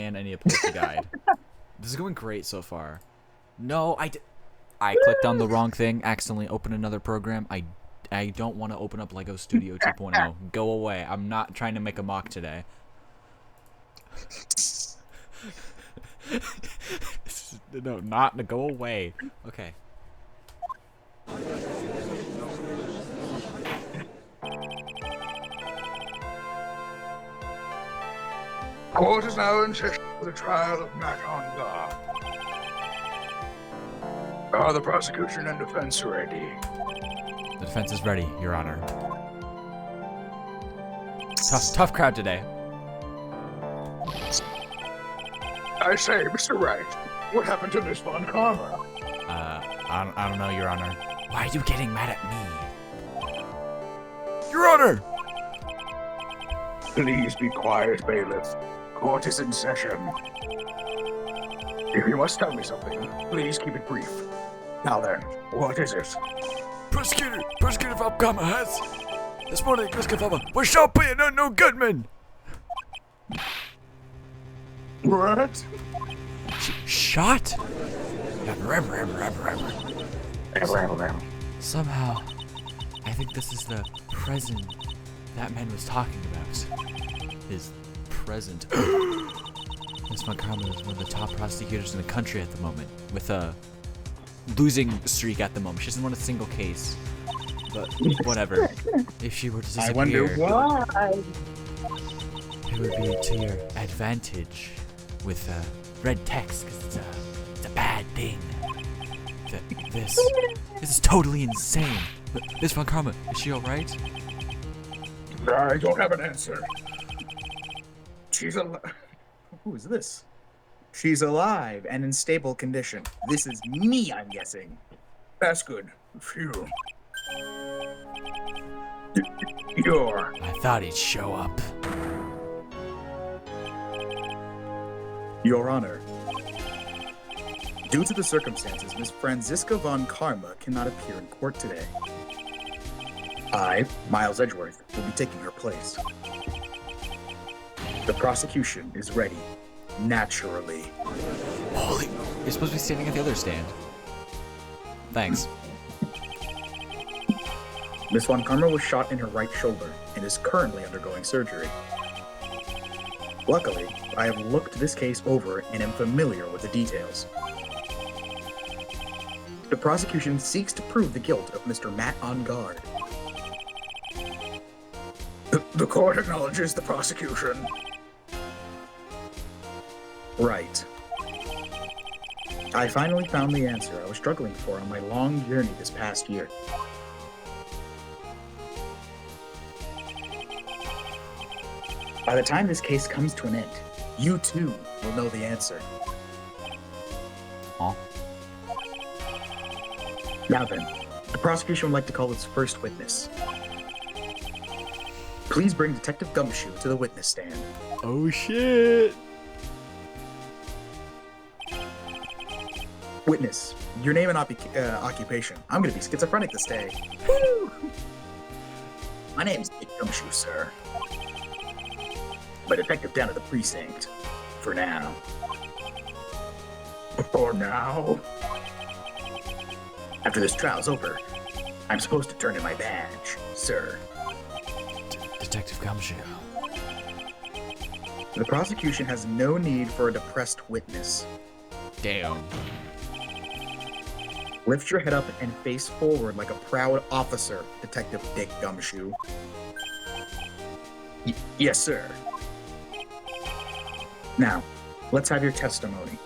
and I need to pull up the guide. This is going great so far. No, I clicked on the wrong thing. Accidentally opened another program. I don't want to open up Lego Studio 2.0. Go away. I'm not trying to make a mock today. No, not to go away. Okay. Court is now in session for the trial of Matt Ongar. Are the prosecution and defense ready? The defense is ready, Your Honor. Tough crowd today. I say, Mr. Wright, what happened to Miss Von Karma? I don't know, Your Honor. Why are you getting mad at me? Your Honor! Please be quiet, bailiff. Court is in session. If you must tell me something, please keep it brief. Now then, what is it? Prosecutor Von Karma has... This morning, Chris Kafama was shot by an unknown gunman! What? Shot? Somehow, I think this is the present that man was talking about. His present. Miss Von Karma is one of the top prosecutors in the country at the moment, with a losing streak at the moment. She doesn't want a single case. But whatever. If she were to disappear, I wonder why. it would be to your advantage with red text, because it's a bad thing. This is totally insane. Miss Von Karma, is she alright? I don't have an answer. She's alive. Who is this? She's alive and in stable condition. This is me, I'm guessing. That's good. Phew. You're... I thought he'd show up. Your Honor. Due to the circumstances, Miss Franziska Von Karma cannot appear in court today. I, Miles Edgeworth, will be taking her place. The prosecution is ready. Naturally. Holy... You're supposed to be standing at the other stand. Thanks. Miss Von Karma was shot in her right shoulder and is currently undergoing surgery. Luckily, I have looked this case over and am familiar with the details. The prosecution seeks to prove the guilt of Mr. Matt On Guard. The court acknowledges the prosecution. Right. I finally found the answer I was struggling for on my long journey this past year. By the time this case comes to an end, you too will know the answer. Huh? Now then, the prosecution would like to call its first witness. Please bring Detective Gumshoe to the witness stand. Oh shit! Witness, your name and occupation. I'm gonna be schizophrenic this day. My name's Dick Gumshoe, sir. I'm a detective down at the precinct. For now. For now? After this trial's over, I'm supposed to turn in my badge, sir. Detective Gumshoe. The prosecution has no need for a depressed witness. Damn. Lift your head up and face forward like a proud officer, Detective Dick Gumshoe. Yes, sir. Now, let's have your testimony.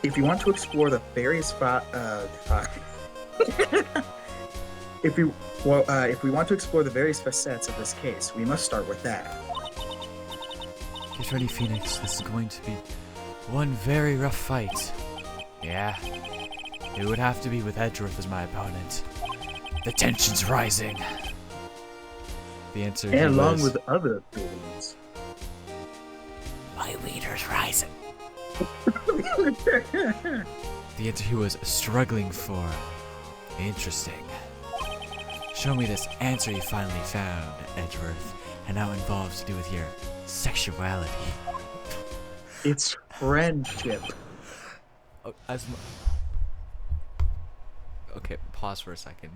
If you want to explore the various if we want to explore the various facets of this case, we must start with that. Get ready, Phoenix. This is going to be one very rough fight. Yeah. It would have to be with Edgeworth as my opponent. The tension's rising. The answer And along was, with other things. my leader's rising. The answer he was struggling for. Interesting. Show me this answer you finally found, Edgeworth, and how it involves to do with your sexuality. It's friendship. Oh, okay, pause for a second.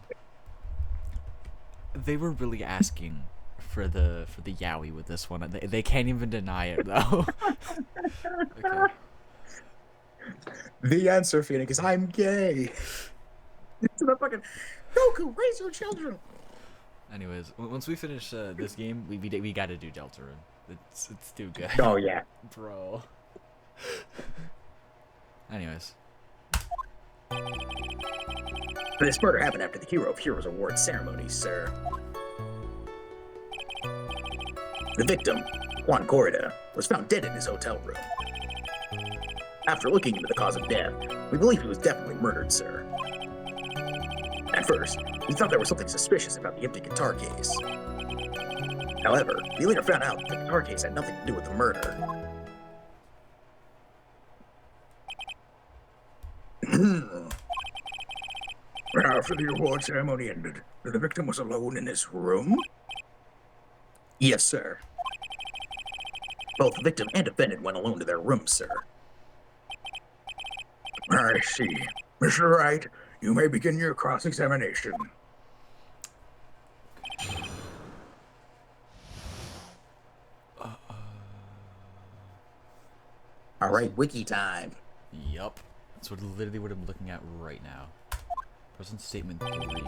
They were really asking for the yaoi with this one. They can't even deny it though. Okay. The answer, Phoenix, is I'm gay. It's the fucking Goku, raise your children. Anyways, once we finish this game, we gotta do Deltarune. It's too good. Oh yeah. Bro. Anyways. This murder happened after the Hero of Heroes Award ceremony, sir. The victim, Juan Corrida, was found dead in his hotel room. After looking into the cause of death, we believe he was definitely murdered, sir. At first, we thought there was something suspicious about the empty guitar case. However, we later found out that the guitar case had nothing to do with the murder. After the award ceremony ended, the victim was alone in his room? Yes, sir. Both the victim and defendant went alone to their rooms, sir. I see. Mr. Wright, you may begin your cross-examination. All right, wiki time. Yup. That's literally what I'm looking at right now. Present statement 3. 1, 2, 3.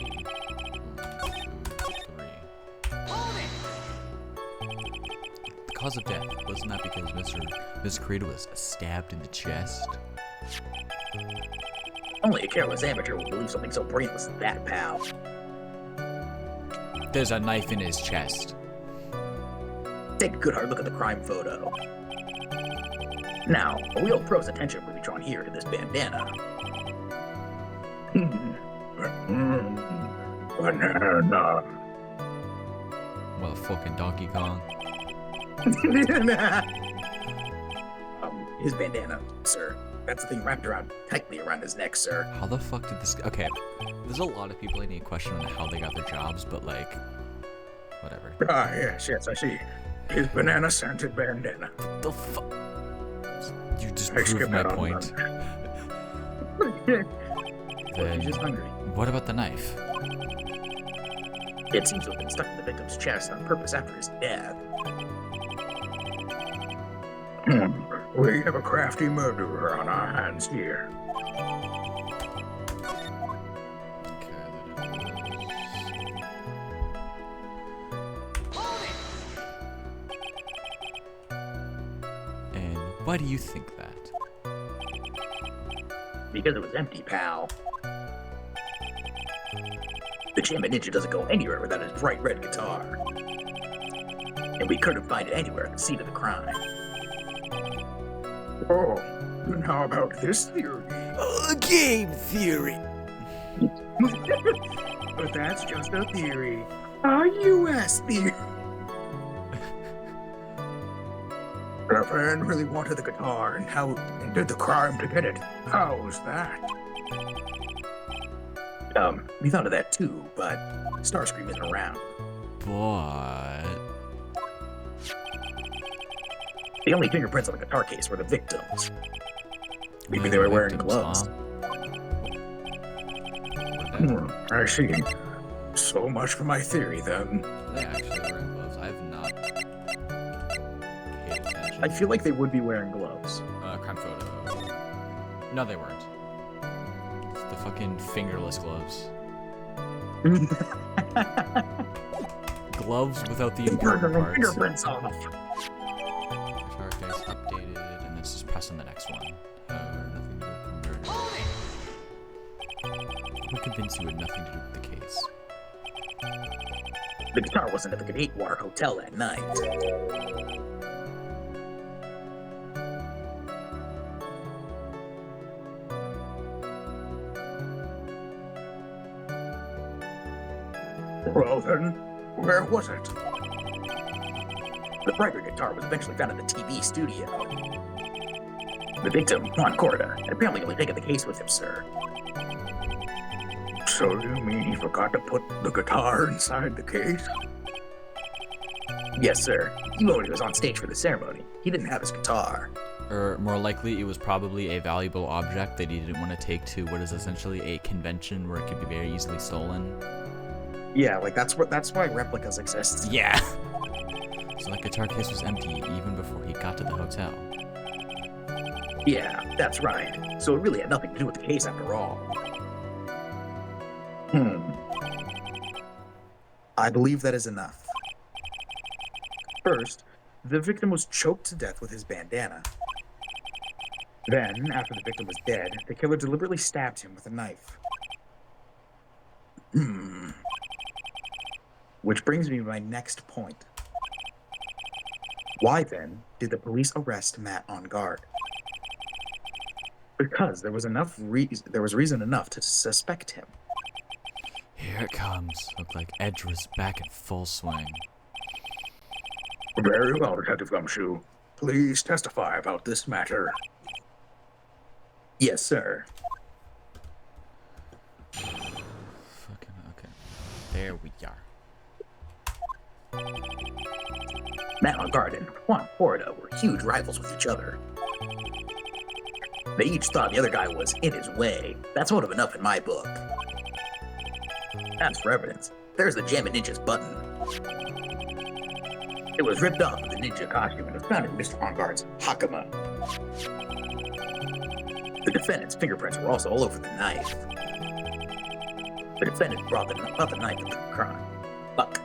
The cause of death wasn't that because Mr. Corrida was stabbed in the chest? Only a careless amateur would believe something so brainless as that, pal. There's a knife in his chest. Take a good hard look at the crime photo. Now, a real pro's attention will be drawn here to this bandana. Banana. Motherfucking Donkey Kong. His bandana, sir. That's the thing wrapped around tightly around his neck, sir. How the fuck did this... Okay, there's a lot of people I need to question on how they got their jobs, but like... Whatever. Ah, yes, I see. His banana-scented bandana. The fuck? You just I proved skipped my that on point. He's just Then, hungry. what about the knife? It seems to have been stuck in the victim's chest on purpose after his death. We have a crafty murderer on our hands here. And why do you think that? Because it was empty, pal. The Champion Ninja doesn't go anywhere without his bright red guitar. And we couldn't find it anywhere at the scene of the crime. Oh, and how about this theory? Game theory! But that's just a theory. A U.S. theory. The fan really wanted the guitar and did the crime to get it. How's that? We thought of that too, but Starscream isn't around. But... The only fingerprints on the guitar case were the victims. Maybe Well, they were wearing victims, gloves. I see. So much for my theory, then. They actually wearing gloves. I have not paid attention. I feel like they would be wearing gloves. Crime photo. No, they weren't. It's the fucking fingerless gloves. Gloves without the important parts. Fingerprints off. Guitar case updated, and let's just press on the next one. Nothing to do with the murder. What convinced you had nothing to do with the case? The guitar wasn't at the Gatewater Hotel that night. Well then, where was it? The brighter guitar was eventually found in the TV studio. The victim, Juan Corrida, had apparently only taken the case with him, sir. So you mean he forgot to put the guitar inside the case? Yes, sir. Even when he was on stage for the ceremony, he didn't have his guitar. Or more likely, it was probably a valuable object that he didn't want to take to what is essentially a convention where it could be very easily stolen. Yeah, like that's why replicas exist. Yeah. So that guitar case was empty even before he got to the hotel. Yeah, that's right. So it really had nothing to do with the case after all. I believe that is enough. First, the victim was choked to death with his bandana. Then, after the victim was dead, the killer deliberately stabbed him with a knife. Which brings me to my next point. Why then did the police arrest Matt on guard? Because there was reason enough to suspect him. Here it comes. Looked like Edge was back in full swing. Very well, Detective Gumshoe. Please testify about this matter. Yes, sir. Fucking okay. There we are. Matt on guard and Juan Porta were huge rivals with each other. They each thought the other guy was in his way. That's motive enough in my book. As for evidence, there's the Jammin' Ninja's button. It was ripped off of the ninja costume and was found in Mr. On-Guard's hakama. The defendant's fingerprints were also all over the knife. The defendant bought the knife for the crime. Fuck.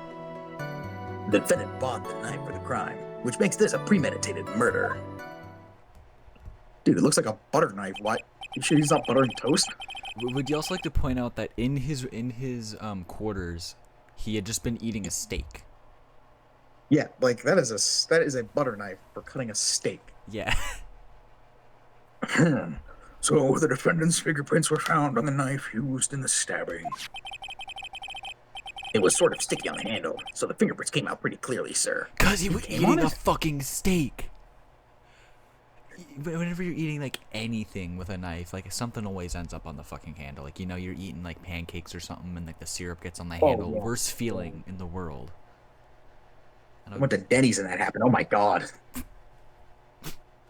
The defendant bought the knife for the crime, which makes this a premeditated murder. Dude, it looks like a butter knife. Why? You sure he's not buttering toast? Would you also like to point out that in his quarters, he had just been eating a steak? Yeah, like that is a butter knife for cutting a steak. Yeah. So the defendant's fingerprints were found on the knife used in the stabbing. It was sort of sticky on the handle, so the fingerprints came out pretty clearly, sir. Cause he was eating a fucking steak. Whenever you're eating like anything with a knife, like something always ends up on the fucking handle. Like, you know, you're eating like pancakes or something and like the syrup gets on the handle. Yeah. Worst feeling in the world. I went to Denny's and that happened. Oh my god.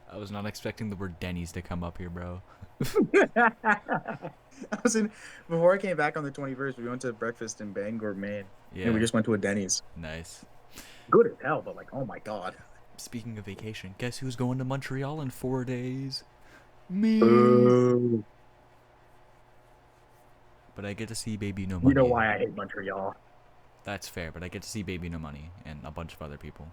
I was not expecting the word Denny's to come up here, bro. Before I came back on the 21st, we went to breakfast in Bangor, Maine. Yeah. And we just went to a Denny's. Nice. Good as hell, but like, oh my god. Speaking of vacation, guess who's going to Montreal in 4 days? Me. But I get to see Baby No Money. You know why I hate Montreal. That's fair, but I get to see Baby No Money and a bunch of other people.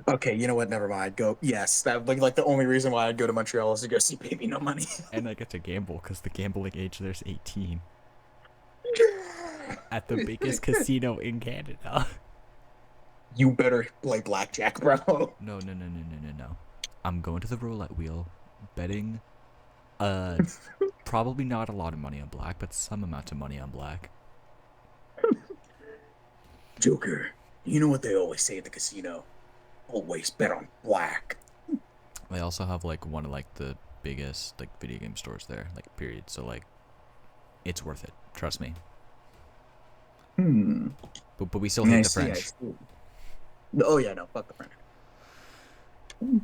Okay, you know what? Never mind. Go. Yes, that like the only reason why I'd go to Montreal is to go see Baby No Money. And I get to gamble because the gambling age there's 18. At the biggest casino in Canada. You better play blackjack, bro. No. I'm going to the roulette wheel, betting, probably not a lot of money on black, but some amount of money on black. Joker, you know what they always say at the casino? Always bet on black. They also have like one of like the biggest like video game stores there, like period. So like, it's worth it. Trust me. But we still hate the French. Oh yeah, no, fuck the French. Oh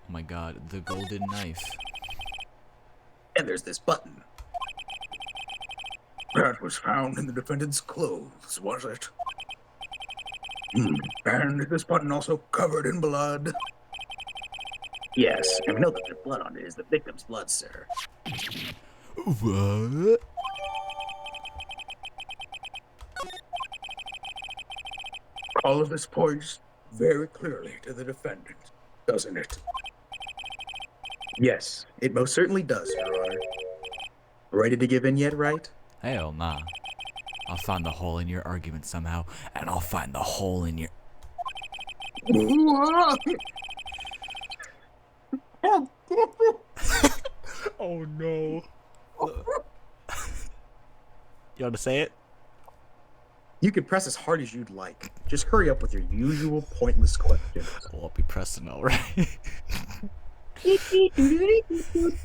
my god, the golden knife. And there's this button. That was found in the defendant's clothes, was it? And this button also covered in blood. Yes, and we know that the blood on it is the victim's blood, sir. What? All of this points very clearly to the defendant, doesn't it? Yes, it most certainly does, Your Honor. Ready to give in yet, right? Hell nah. I'll find the hole in your argument somehow, and I'll find the hole in your... Oh no. You want to say it? You can press as hard as you'd like. Just hurry up with your usual pointless questions. Well, I'll be pressing alright.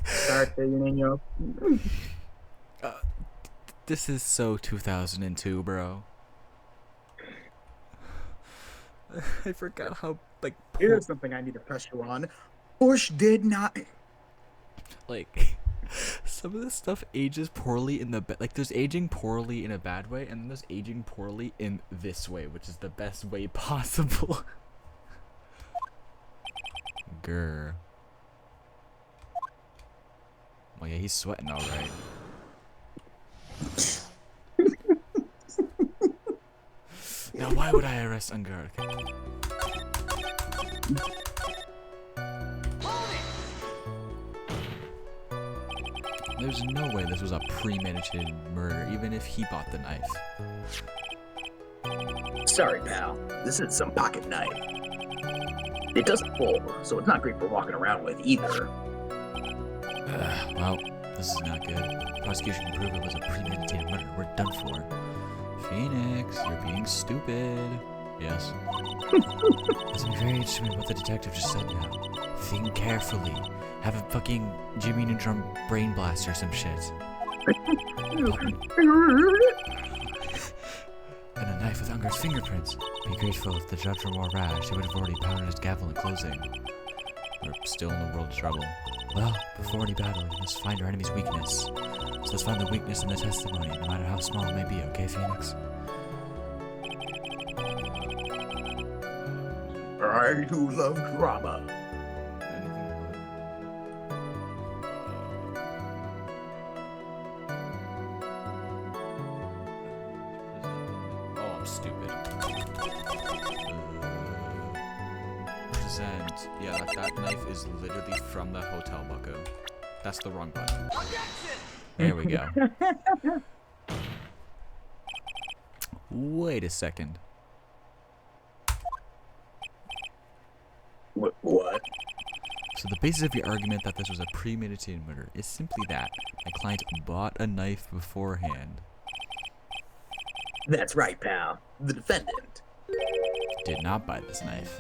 Start Niño. This is so 2002, bro. I forgot how like Here's something I need to press you on. Bush did not. like some of this stuff ages poorly in the like there's aging poorly in a bad way, and then there's aging poorly in this way, which is the best way possible. Grr. Well, yeah, he's sweating all right. Now, why would I arrest Ungar? There's no way this was a premeditated murder, even if he bought the knife. Sorry, pal. This is some pocket knife. It doesn't fold, so it's not great for walking around with either. Well, this is not good. Prosecution can prove it was a premeditated murder. We're done for. Phoenix, you're being stupid. Yes. Listen very interesting in what the detective just said now. Think carefully. Have a fucking Jimmy Neutron brain blast or some shit. And a knife with Ungar's fingerprints. Be grateful if the judge were more rash. He would have already pounded his gavel in closing. We're still in the world of trouble. Well, before any battle, you must find our enemy's weakness. So let's find the weakness in the testimony, no matter how small it may be, okay, Phoenix? I do love drama. Oh, I'm stupid. Present. Yeah, that knife is literally from the hotel, bucko. That's the wrong button. There we go. Wait a second. What? So the basis of your argument that this was a premeditated murder is simply that my client bought a knife beforehand. That's right, pal. The defendant. Did not buy this knife.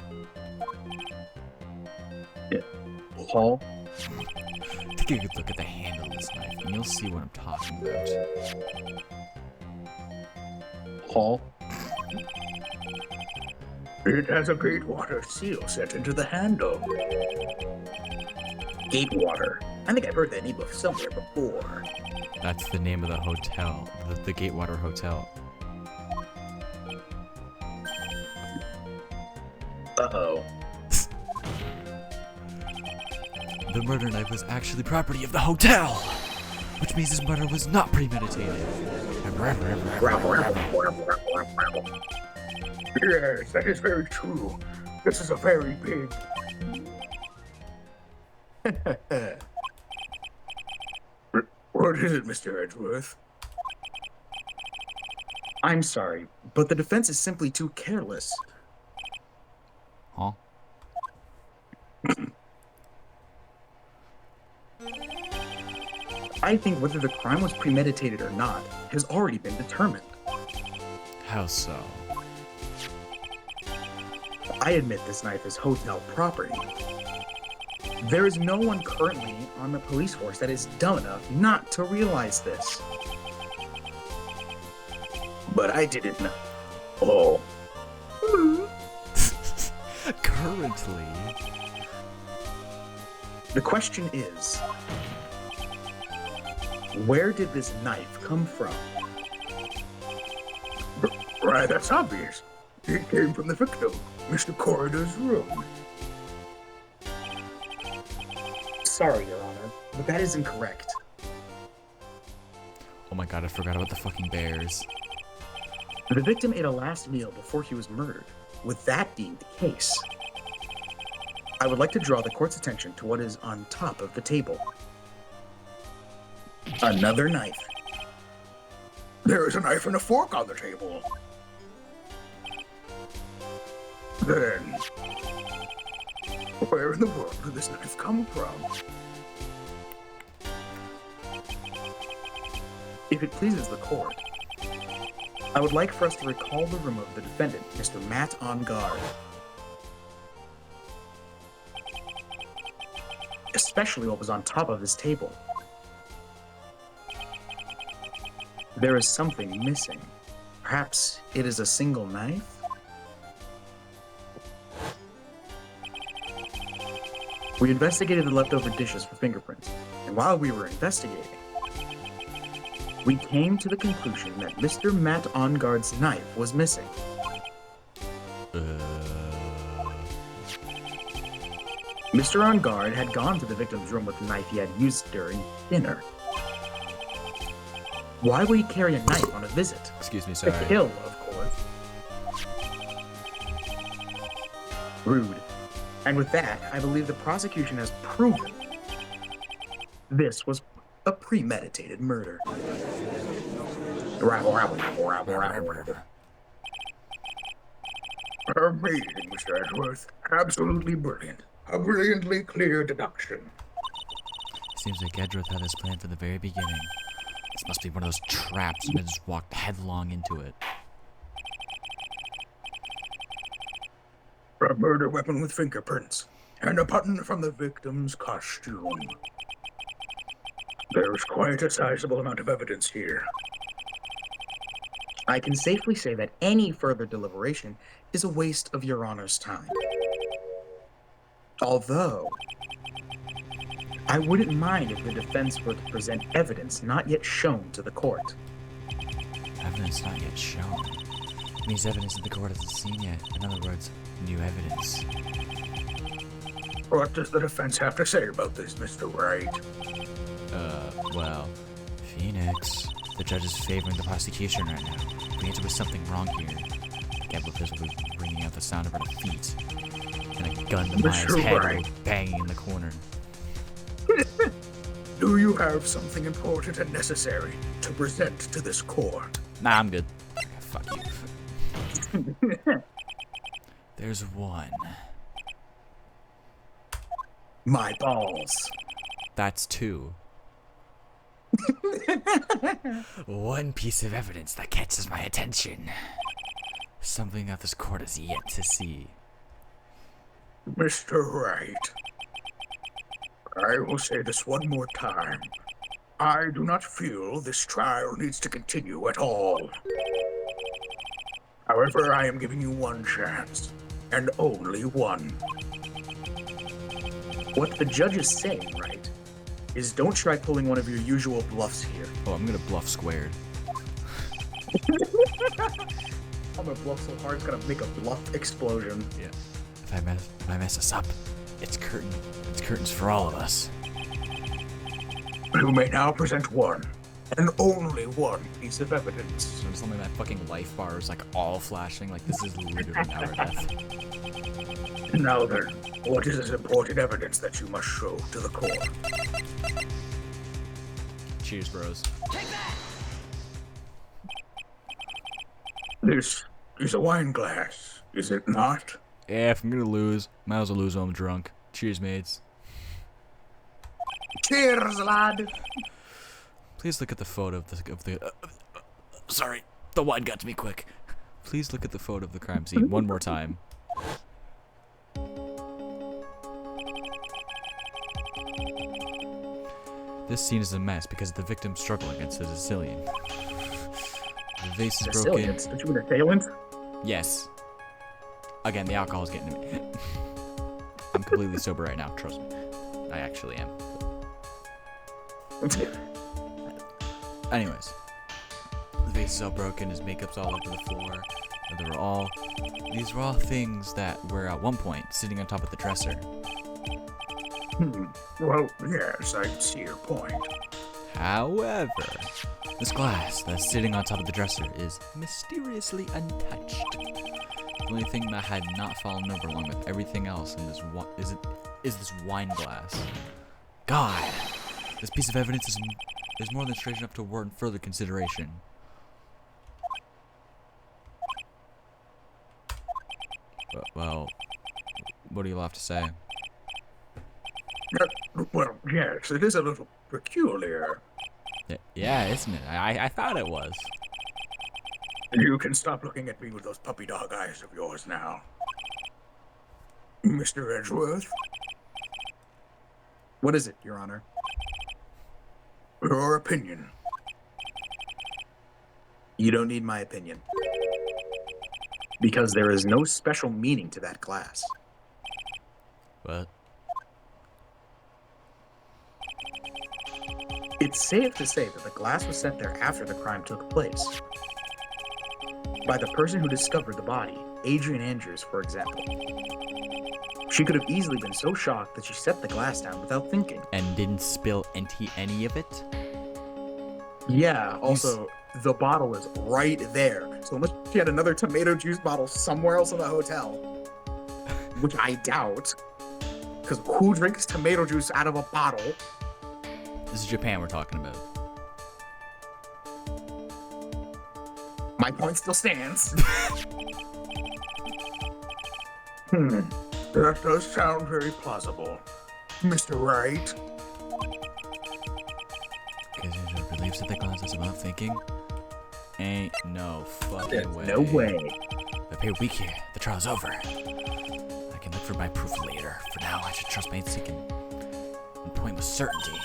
Paul? Take a good look at the handle of this knife, and you'll see what I'm talking about. Paul? It has a Gatewater seal set into the handle. Gatewater. I think I've heard that name somewhere before. That's the name of the hotel, the Gatewater Hotel. Uh-oh. The murder knife was actually property of the hotel, which means this murder was not premeditated. Yes, that is very true. This is a very big. What is it, Mr. Edgeworth? I'm sorry, but the defense is simply too careless. Huh? I think whether the crime was premeditated or not has already been determined. How so? I admit this knife is hotel property. There is no one currently on the police force that is dumb enough not to realize this. But I didn't know. Oh. Currently. The question is, where did this knife come from? Right, that's obvious. It came from the victim, Mr. Corridor's room. Sorry, Your Honor, but that is incorrect. Oh my god, I forgot about the fucking bears. The victim ate a last meal before he was murdered. With that being the case, I would like to draw the court's attention to what is on top of the table. Another knife. There is a knife and a fork on the table. Then, where in the world did this knife come from? If it pleases the court, I would like for us to recall the room of the defendant, Mr. Matt On Guard. Especially what was on top of his table. There is something missing. Perhaps it is a single knife? We investigated the leftover dishes for fingerprints, and while we were investigating, we came to the conclusion that Mr. Matt Onguard's knife was missing. Mr. Onguard had gone to the victim's room with the knife he had used during dinner. Why would he carry a knife on a visit? Excuse me, To sorry. kill, of course. Rude. And with that, I believe the prosecution has proven this was a premeditated murder. Rabble, rabble, rabble, rabble, rabble, rabble. Amazing, Mr. Edgeworth. Absolutely brilliant. A brilliantly clear deduction. Seems like Edgeworth had this plan from the very beginning. This must be one of those traps and I just walked headlong into it. A murder weapon with fingerprints, and a button from the victim's costume. There's quite a sizable amount of evidence here. I can safely say that any further deliberation is a waste of Your Honor's time. Although, I wouldn't mind if the defense were to present evidence not yet shown to the court. Evidence not yet shown. It means evidence that the court hasn't seen yet. In other words, new evidence. What does the defense have to say about this, Mr. Wright? Well, Phoenix. The judge is favoring the prosecution right now. We need to put something wrong here. Edward will be bringing out the sound of her feet. And a gun to Maya's Mr. head Wright. will banging in the corner. Do you have something important and necessary to present to this court? Nah, I'm good. Fuck you. There's one. My balls. That's two. One piece of evidence that catches my attention. Something that this court has yet to see. Mr. Wright, I will say this one more time. I do not feel this trial needs to continue at all. However, I am giving you one chance, and only one. What the judge is saying, right, is don't try pulling one of your usual bluffs here. Oh, I'm gonna bluff squared. I'm gonna bluff so hard it's gonna make a bluff explosion. Yeah. If I mess us up, it's curtains for all of us. You may now present one, and only one piece of evidence. So it's something that fucking life bar is like all flashing, like this is literally now or death. Now then, what is this important evidence that you must show to the court? Cheers, bros. This is a wine glass, is it not? Yeah, if I'm gonna lose, might as well lose while I'm drunk. Cheers, mates. Cheers, lad! Please look at the photo of the sorry, the wine got to me quick. Please look at the photo of the crime scene one more time. This scene is a mess because of the victim's struggle against the Sicilian. The vase is broken. Sicilians? Did you mean assailant? Yes. Again, the alcohol's getting to me. I'm completely sober right now, trust me. I actually am. Anyways. The vase is all broken, his makeup's all over the floor. And these were all things that were at one point sitting on top of the dresser. Well, yes, I see your point. However, this glass that's sitting on top of the dresser is mysteriously untouched. The only thing that had not fallen over along with everything else in this is this wine glass. God, this piece of evidence is more than strange enough to warrant further consideration. Well, what do you have to say? Well, yes, it is a little peculiar. Yeah, isn't it? I thought it was. You can stop looking at me with those puppy dog eyes of yours now. Mr. Edgeworth? What is it, Your Honor? Your opinion. You don't need my opinion. Because there is no special meaning to that glass. What? It's safe to say that the glass was set there after the crime took place. By the person who discovered the body, Adrian Andrews, for example. She could have easily been so shocked that she set the glass down without thinking. And didn't spill any of it? Yeah, also, the bottle is right there. So unless she had another tomato juice bottle somewhere else in the hotel, which I doubt, because who drinks tomato juice out of a bottle? This is Japan we're talking about. My point still stands. That does sound very plausible. Mr. Wright? Because he believes that the glass is about thinking. Ain't no fucking way. No way. But here, week here. The trial's over. I can look for my proof later. For now, I should trust my instinct and point with certainty.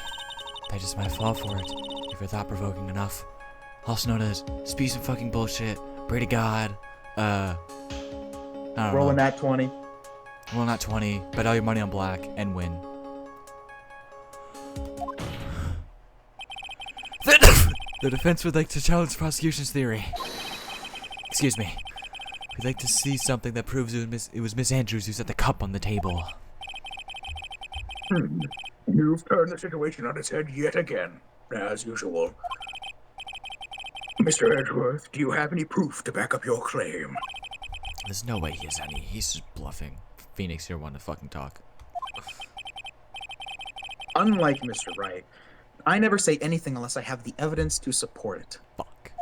I just might fall for it if you're thought-provoking enough. Also known as spew some fucking bullshit, pray to God, I don't Rolling know. that 20. Well, not 20, bet all your money on black and win. The defense would like to challenge the prosecution's theory. Excuse me. We'd like to see something that proves it was Miss Andrews who set the cup on the table. You've turned the situation on its head yet again, as usual. Mr. Edgeworth, do you have any proof to back up your claim? There's no way he has any. He's just bluffing. Phoenix here wanted to fucking talk. Unlike Mr. Wright, I never say anything unless I have the evidence to support it. Fuck.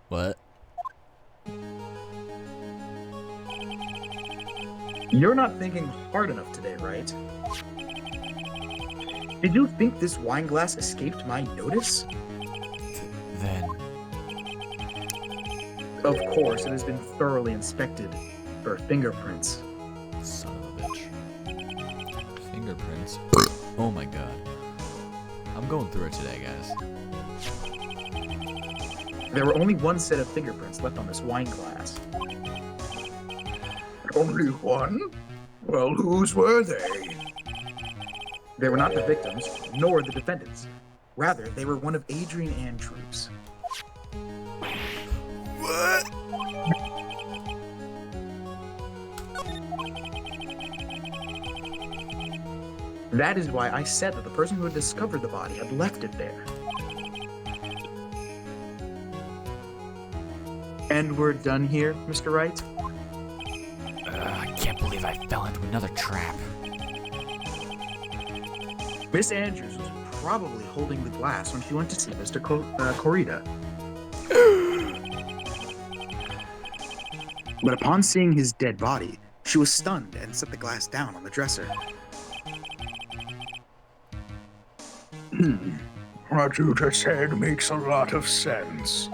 What? You're not thinking hard enough today, right? Did you think this wine glass escaped my notice? Then. Of course, it has been thoroughly inspected for fingerprints. Son of a bitch. Fingerprints. Oh my god. I'm going through it today, guys. There were only one set of fingerprints left on this wine glass. Only one? Well, whose were they? They were not the victims, nor the defendants. Rather, they were one of Adrian Andrews. What? That is why I said that the person who had discovered the body had left it there. And we're done here, Mr. Wright? I can't believe I fell into another trap. Miss Andrews was probably holding the glass when she went to see Mr. Corrida. But upon seeing his dead body, she was stunned and set the glass down on the dresser. What you just said makes a lot of sense.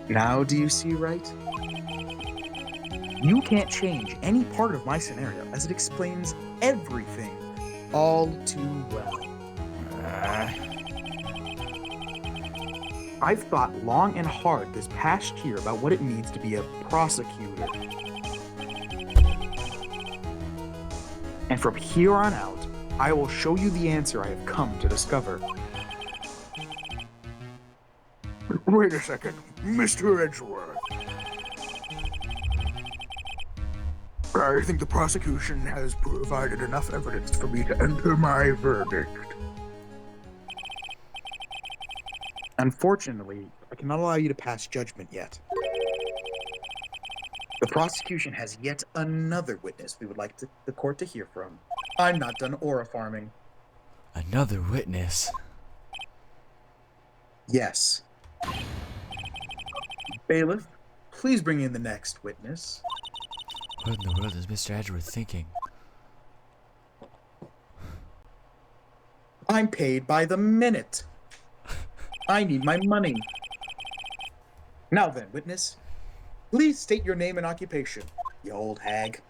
Now do you see, right? You can't change any part of my scenario as it explains everything all too well. I've thought long and hard this past year about what it means to be a prosecutor. And from here on out, I will show you the answer I have come to discover. Wait a second, Mr. Edgeworth. I think the prosecution has provided enough evidence for me to enter my verdict. Unfortunately, I cannot allow you to pass judgment yet. The prosecution has yet another witness we would like the court to hear from. I'm not done aura farming. Another witness? Yes. Bailiff, please bring in the next witness. What in the world is Mr. Edgeworth thinking? I'm paid by the minute. I need my money. Now then, witness, please state your name and occupation, you old hag.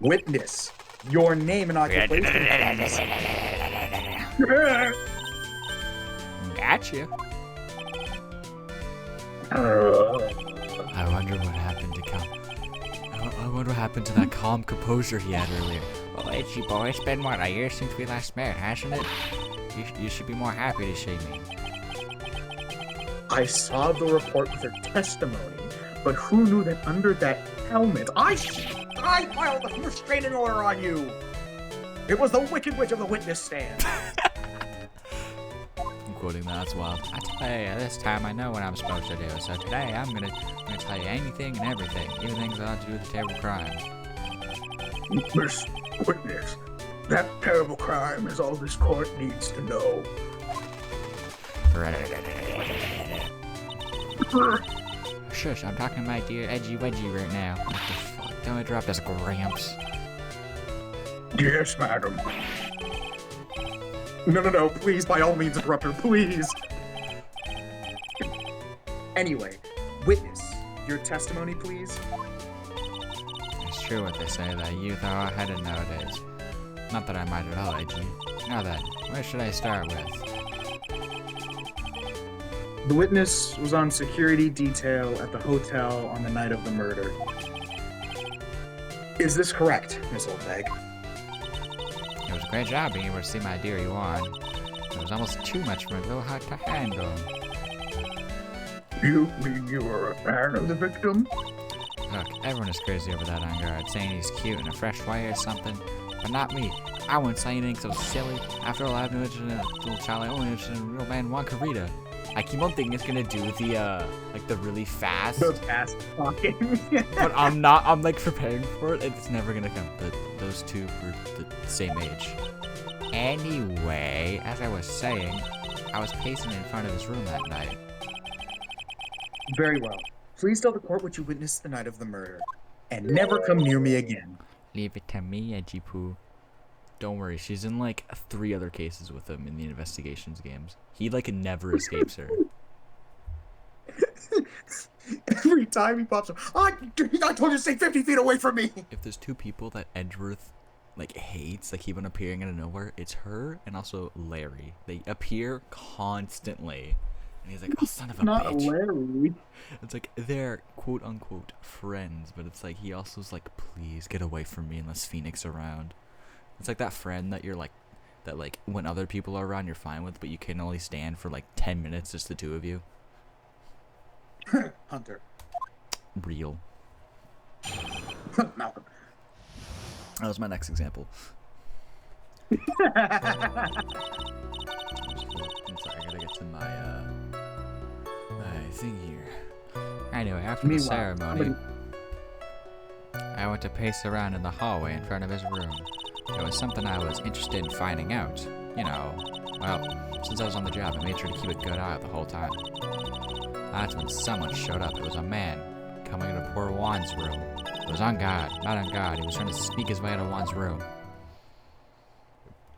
Witness, your name and occupation. Gotcha. I wonder what happened to I wonder what happened to that calm composure he had earlier. Well, Edgy boy, it's been what, a year since we last met, hasn't it? You should be more happy to see me. I saw the report with her testimony, but who knew that under that helmet, I filed a restraining order on you! It was the Wicked Witch of the witness stand. I'm quoting that, that's wild. I tell you, this time I know what I'm supposed to do, so today I'm gonna tell you anything and everything, even things that have to do with terrible crimes. Miss Witness, that terrible crime is all this court needs to know. Shush, I'm talking to my dear Edgy Wedgie right now. What the fuck? Don't interrupt us, Gramps. Yes, madam. No, please, by all means, interrupt her, please. Anyway, witness, your testimony, please. It's true what they say, that youth are all-headed nowadays. Not that I mind at all, Edgy. Now then, where should I start with? The witness was on security detail at the hotel on the night of the murder. Is this correct, Miss Oldbag? It was a great job being able to see my dear Yuan. It was almost too much for my little heart to handle. You mean you were a fan of the victim? Look, everyone is crazy over that on guard, saying he's cute in a fresh way or something. But not me. I wouldn't say anything so silly. After all, I've been interested in a little child. I only interested in a real man, Juan Carita. I keep on thinking it's gonna do the like the really fast. The fast talking. But I'm not, I'm like preparing for it. It's never gonna come. But those two were the same age. Anyway, as I was saying, I was pacing in front of his room that night. Very well. Please tell the court what you witnessed the night of the murder. And never come near me again. Leave it to me, Edgy Poo. Don't worry, she's in like 3 other cases with him in the investigations games. He like never escapes her. Every time he pops up, I told you to stay 50 feet away from me! If there's 2 people that Edgeworth like hates, like keep on appearing out of nowhere, it's her and also Larry. They appear constantly. And he's like, oh, son of a Not bitch. Larry. It's like they're quote unquote friends, but it's like he also's like, please get away from me unless Phoenix around. It's like that friend that you're like, that like when other people are around you're fine with, but you can only stand for like 10 minutes, just the 2 of you. Hunter. Real. Malcolm. That was my next example. I'm sorry, I gotta get to my thing here. Anyway, after the Meanwhile, ceremony, I went to pace around in the hallway in front of his room. It was something I was interested in finding out. You know, well, since I was on the job, I made sure to keep a good eye out the whole time. That's when someone showed up. It was a man coming into poor Juan's room. It was on guard, not on guard. He was trying to sneak his way out of Juan's room.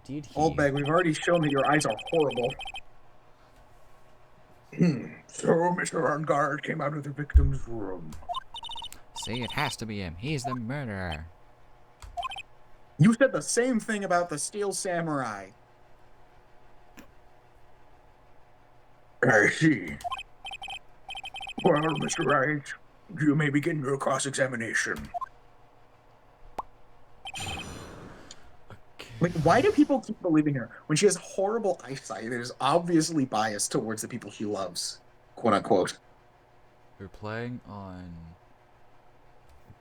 Did he? Oldbag, we've already shown that your eyes are horrible. So Mr. On Guard came out of the victim's room. See, it has to be him. He's the murderer. You said the same thing about the Steel Samurai. I see. Well, Mr. Wright, you may begin your cross-examination. Like, why do people keep believing her? When she has horrible eyesight, it is obviously biased towards the people she loves. Quote unquote. We're playing on...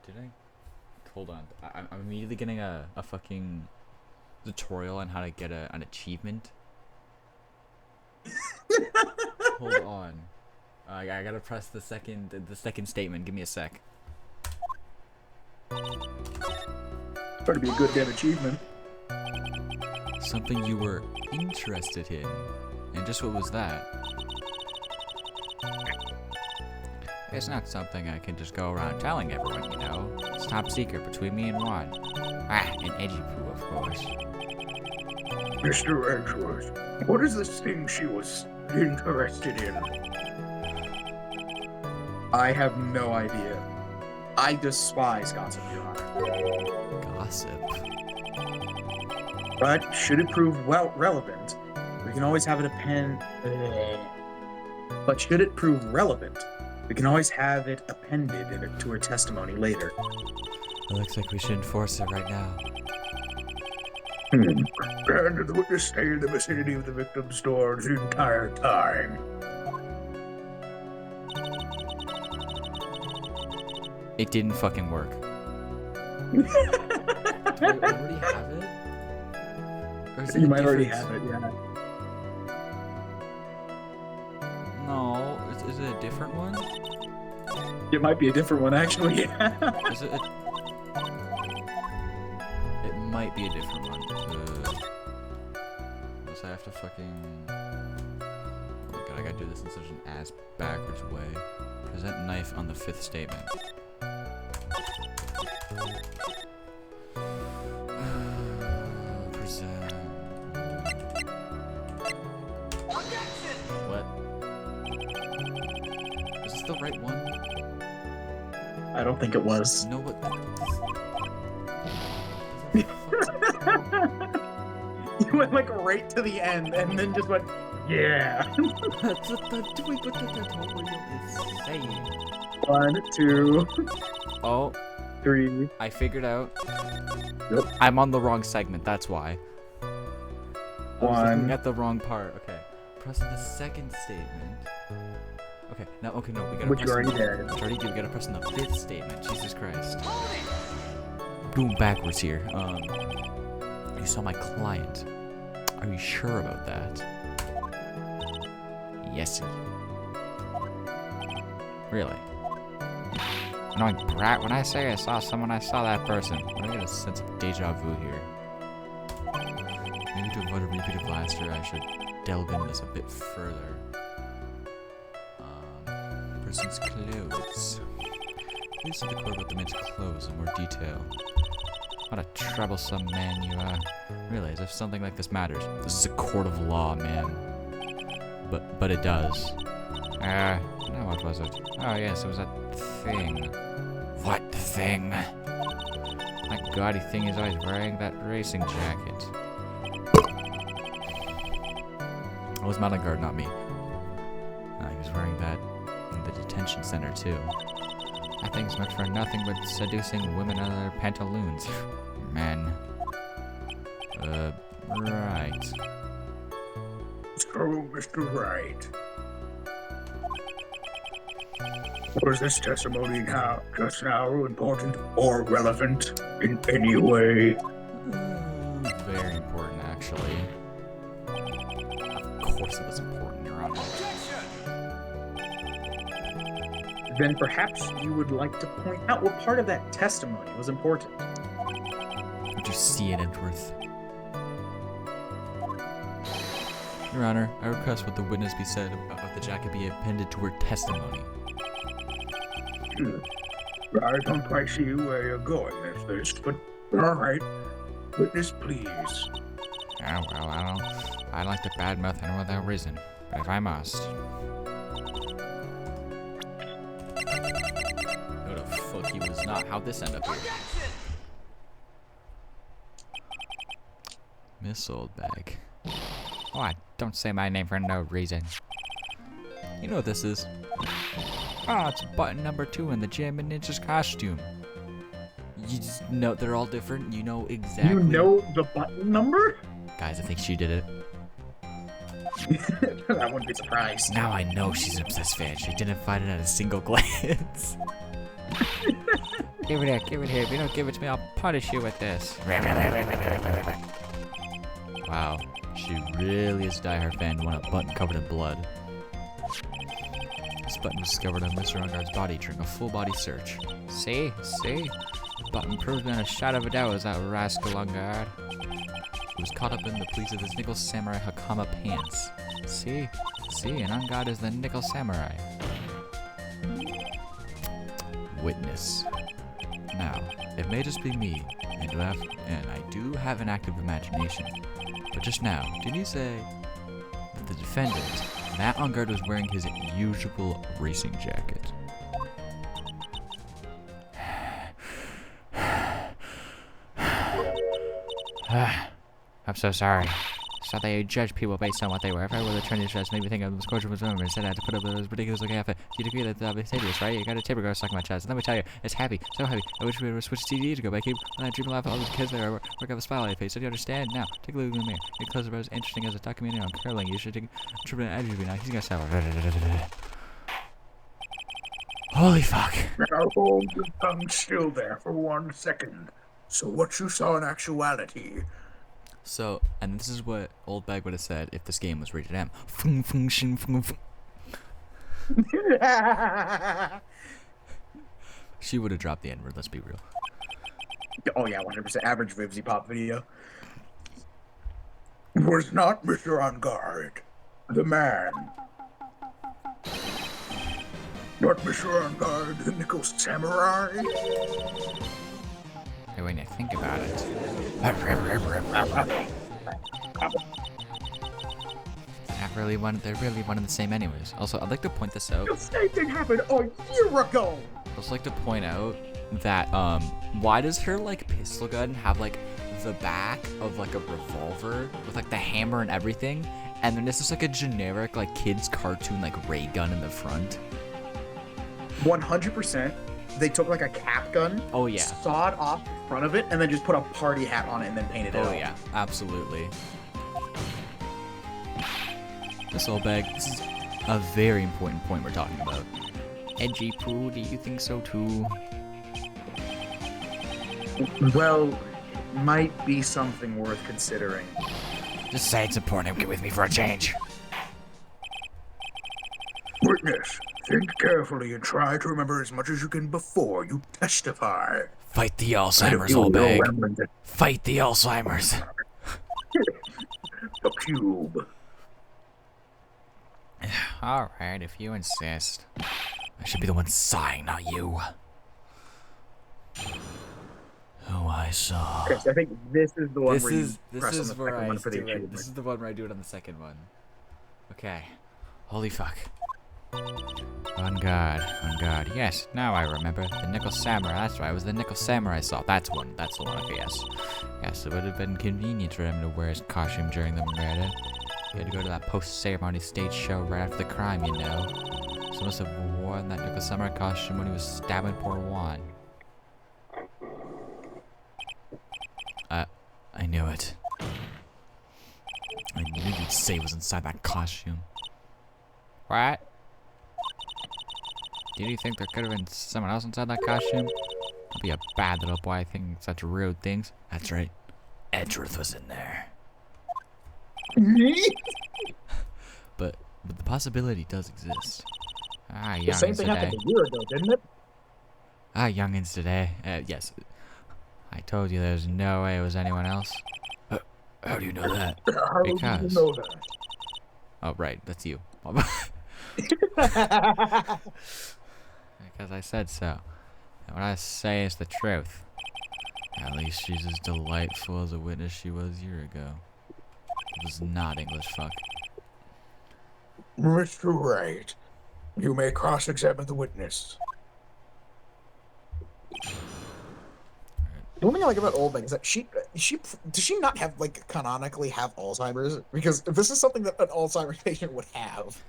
Did I? Hold on. I'm immediately getting a fucking tutorial on how to get an achievement. Hold on. I gotta press the second statement. Give me a sec. Better be a good damn achievement. Something you were interested in. And just what was that? It's not something I can just go around telling everyone, you know. It's top secret between me and Juan. Ah, and Edgy Poo, of course. Mr. Edgeworth, what is this thing she was interested in? I have no idea. I despise gossip, Your Honor. Gossip. But should it prove relevant, we can always have it append. But should it prove relevant, We can always have it appended to her testimony later. It looks like we should enforce it right now. And the witness stayed in the vicinity of the victim's door the entire time. It didn't fucking work. Do I already have it? Or is it You a might already different- have it, yeah. No, is it a different one? It might be a different one, actually. Is it? It might be a different one. Unless I have to fucking. Oh my god, I gotta do this in such an ass backwards way. Present knife on the 5th statement. Present. What? Is this the right one? I don't think it was. No, what? You went like right to the end and then just went, yeah. That's what the tutorial is saying. 1, 2, Oh, 3. I figured out. Yep. I'm on the wrong segment, that's why. I was looking 1. at the wrong part. Okay. Press the 2nd statement. Okay, now, okay, no, we gotta Which press. you already did. Which already did. We gotta press in the 5th statement. Jesus Christ. Doing backwards here. You saw my client. Are you sure about that? Yes. Really? Annoying brat, when I say I saw someone, I saw that person. I get a sense of deja vu here. Maybe to avoid a repeat of last year, I should delve into this a bit further. Person's clothes. Please see the court about the man's clothes in more detail. What a troublesome man you are. Really, as if something like this matters. This is a court of law, man. But it does. No, what was it? Oh, yes, it was that thing. What thing? That gaudy thing is always wearing that racing jacket. It was Malingard, not me. He was wearing that in the detention center, too. That thing's meant for nothing but seducing women in their pantaloons. Men. Right. So, Mr. Wright, was this testimony now, just now, important or relevant in any way? Very important, actually. Of course it was important, Your Honor. Then perhaps you would like to point out what part of that testimony was important. Did you see it, Edgeworth? Your Honor, I request what the witness be said about the jacket be appended to her testimony. I don't quite see where you're going with this, but alright. Witness, please. Oh, well, I don't like to badmouth anyone without reason, but if I must. No, the fuck he was not. How'd this end up here? Missile bag. Oh, don't say my name for no reason. You know what this is? Oh, it's button number 2 in the Jammin' Ninja's costume. You just know they're all different. You know exactly. You know the button number? Guys, I think she did it. I wouldn't be surprised. Now I know she's an obsessed fan. She didn't find it at a single glance. Give it here, give it here. If you don't give it to me, I'll punish you with this. Wow, she really is a diehard fan to want a button covered in blood. This button was discovered on Mr. Ungard's body during a full-body search. See? The button proves beyond a shadow of a doubt it was that rascal Ungard. He was caught up in the pleats of his nickel samurai Hakama pants. See, and Ungard is the nickel samurai. Witness. Now, it may just be me, and I do have an active imagination. But just now, did you say that the defendant, Matt Ungard, was wearing his usual racing jacket? I'm so sorry. how they judge people based on what they wear. If I wore the trendy dress, made me think of the scorcher was women. Instead, I had to put up with those ridiculous looking outfit. You'd agree that that'd be tedious, right? You got a tape recorder stuck in my chest. And let me tell you, it's happy, so happy. I wish we would switch CDs to go back. When I dream alive, all those kids there work up a smile on your face. So do you understand? Now, take a look in the mirror. Your clothes are as interesting as a documentary on curling. You should take a trip to attribute now. He's gonna sound. Holy fuck. Now hold your tongue still there for 1 second. So what you saw in actuality... So, and this is what Old Bag would have said if this game was rated M. Fung, fung, shing, fung, fung. She would have dropped the N-word, let's be real. Oh yeah, 100% average Vivsy Pop video. Was not Mr. On Guard, the man. Not Mr. On Guard, the Nickel Samurai. Hey, when you think about it. They're really one and the same anyways. Also, I'd like to point this out. The same thing happened a year ago. I'd also like to point out that, why does her, like, pistol gun have, like, the back of, like, a revolver with, like, the hammer and everything? And then this is, like, a generic, like, kid's cartoon, like, ray gun in the front. 100%. They took like a cap gun, Oh, yeah. sawed off the front of it, and then just put a party hat on it and then painted it. Oh, out. yeah. Absolutely. This Old Bag, this is a very important point we're talking about. Edgy Pooh, do you think so too? Well, might be something worth considering. Just say it's important and get with me for a change. Witness, think carefully and try to remember as much as you can before you testify. Fight the Alzheimer's, Old Bag. Fight the Alzheimer's. The cube. Alright, if you insist. I should be the one sighing, not you. Oh, I saw. Okay, so I think this is the one This where you is press on the where second I one for the do it. achievement. This is the one where I do it on the second one. Okay. Holy fuck. On guard. Yes, now I remember. The Nickel Samurai. That's right, it was the Nickel Samurai I saw. That's one. That's the one. Okay, yes. Yes, it would have been convenient for him to wear his costume during the murder. He had to go to that post-ceremony stage show right after the crime, you know. So he must have worn that Nickel Samurai costume when he was stabbing poor Juan. I knew it. I knew you'd say it was inside that costume. What? Did you think there could have been someone else inside that costume? Don't be a bad little boy thinking such rude things. That's right. Edgeworth was in there. But the possibility does exist. Ah, The same youngins thing today. happened a year ago, didn't it? Ah, youngins today. Yes. I told you there's no way it was anyone else. How do you know that? How do you Because- know that? Oh, right. That's you. Because I said so. And what I say is the truth. At least she's as delightful as a witness she was a year ago. It was not English, fuck. Mr. Wright, you may cross-examine the witness. The one thing I like about Old Bag is that she does she not have, like, canonically have Alzheimer's? Because this is something that an Alzheimer's patient would have.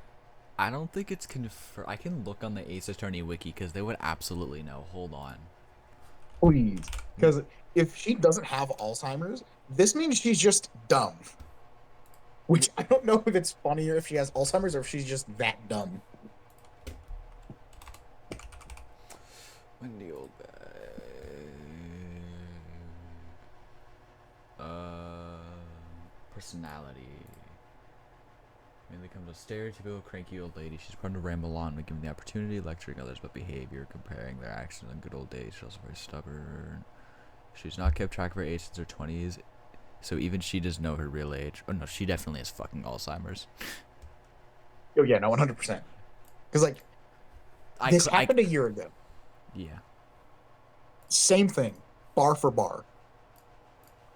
I don't think it's confirmed. I can look on the Ace Attorney wiki because they would absolutely know. Hold on. Please. Because if she doesn't have Alzheimer's, this means she's just dumb. Which I don't know if it's funnier if she has Alzheimer's or if she's just that dumb. Wendy Old Bag. Personality. Mainly comes a stereotypical cranky old lady. She's prone to ramble on when given the opportunity, lecturing others about behavior, comparing their actions on good old days. She's also very stubborn. She's not kept track of her age since her 20s, so even she doesn't know her real age. Oh no, she definitely has fucking Alzheimer's. Oh yeah, no, 100%. Because, like, this happened a year ago. Yeah. Same thing, bar for bar.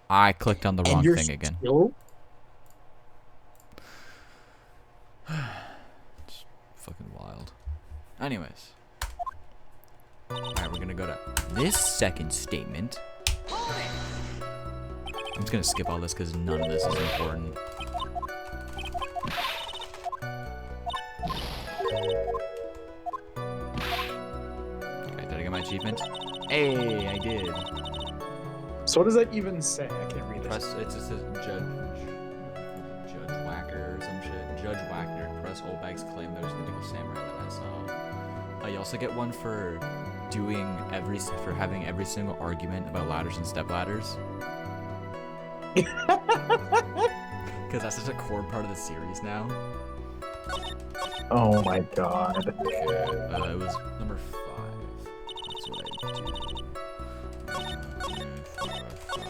I clicked on the wrong And you're thing again. still It's fucking wild. Anyways. Alright, we're gonna go to this second statement. I'm just gonna skip all this because none of this is important. Hey, I did. So what does that even say? I can't read Press. this. It just says Judge Whacker or some shit. Judge Whacker. Press Olbag's claim there's the Nickel Samurai that I saw. You also get one for having every single argument about ladders and step ladders. Because that's such a core part of the series now. Oh my god. Okay, it was number 5. That's what I did. 1, 2, 4, 5.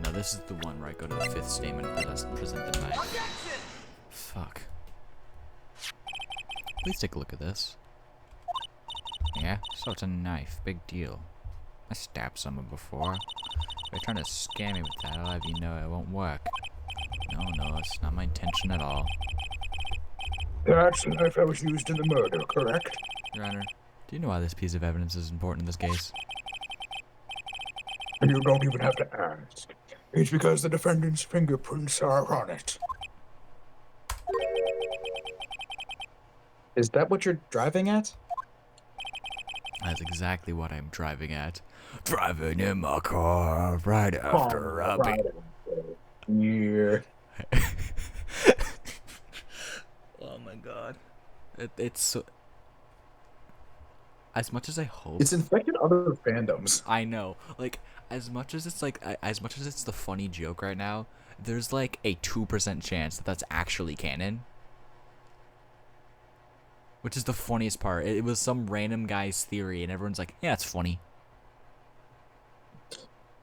No, this is the one where I go to the 5th statement and present the knife. Fuck. Please take a look at this. Yeah, so it's a knife. Big deal. I stabbed someone before. If you're trying to scam me with that, I'll have you know it won't work. No, it's not my intention at all. That's the knife that was used in the murder, correct? Your Honor, do you know why this piece of evidence is important in this case? You don't even have to ask. It's because the defendant's fingerprints are on it. Is that what you're driving at? That's exactly what I'm driving at. Driving in my car right after robbing. Yeah. Oh my god. It's so... As much as I hope... It's infected other fandoms. I know. Like, as much as it's the funny joke right now, there's like a 2% chance that that's actually canon. Which is the funniest part. It was some random guy's theory, and everyone's like, yeah, it's funny.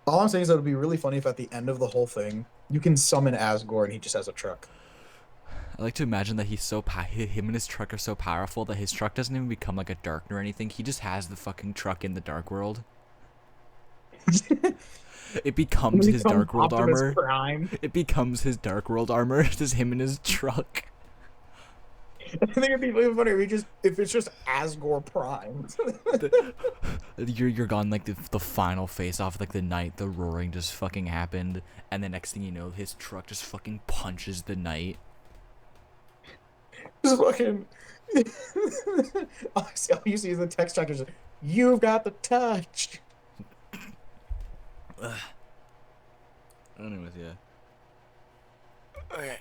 All I'm saying is that it would be really funny if at the end of the whole thing, you can summon Asgore and he just has a truck. I like to imagine that him and his truck are so powerful that his truck doesn't even become like a Darkner or anything. He just has the fucking truck in the Dark World. It becomes his Dark World armor. Prime. It becomes his Dark World armor. Just him and his truck. I think it'd be really funny if it's just Asgore Prime. You're gone like the final face off, like the night the roaring just fucking happened, and the next thing you know, his truck just fucking punches the night. Just fucking. All you see is the text tracker. Just, you've got the touch. Anyways, yeah. Okay.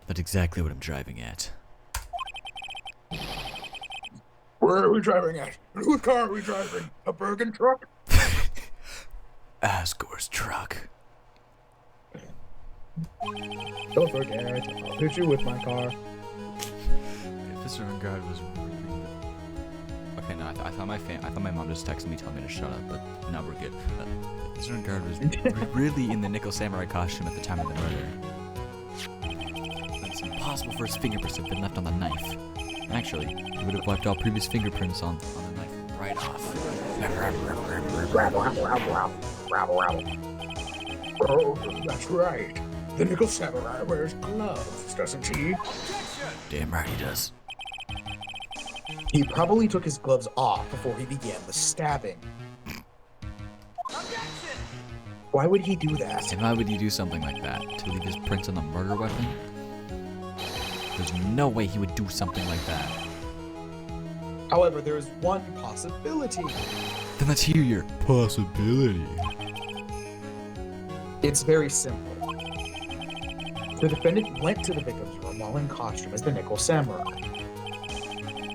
That's exactly what I'm driving at. Where are we driving at? Whose car are we driving? A Bergen truck? Asgore's truck. Don't forget, I'll hit you with my car. If this guard was really... Okay, no, I thought my mom just texted me telling me to shut up, but now we're good. This guard was really in the Nickel Samurai costume at the time of the murder. It's impossible for his fingerprints to have been left on the knife. Actually, he would have wiped all previous fingerprints on the knife right off. Oh, that's right. The Nickel Samurai wears gloves, doesn't he? Damn right he does. He probably took his gloves off before he began the stabbing. Why would he do that? And why would he do something like that? To leave his prints on the murder weapon? There's no way he would do something like that. However, there is one possibility. Then let's hear your possibility. It's very simple. The defendant went to the victim's room while in costume as the Nickel Samurai.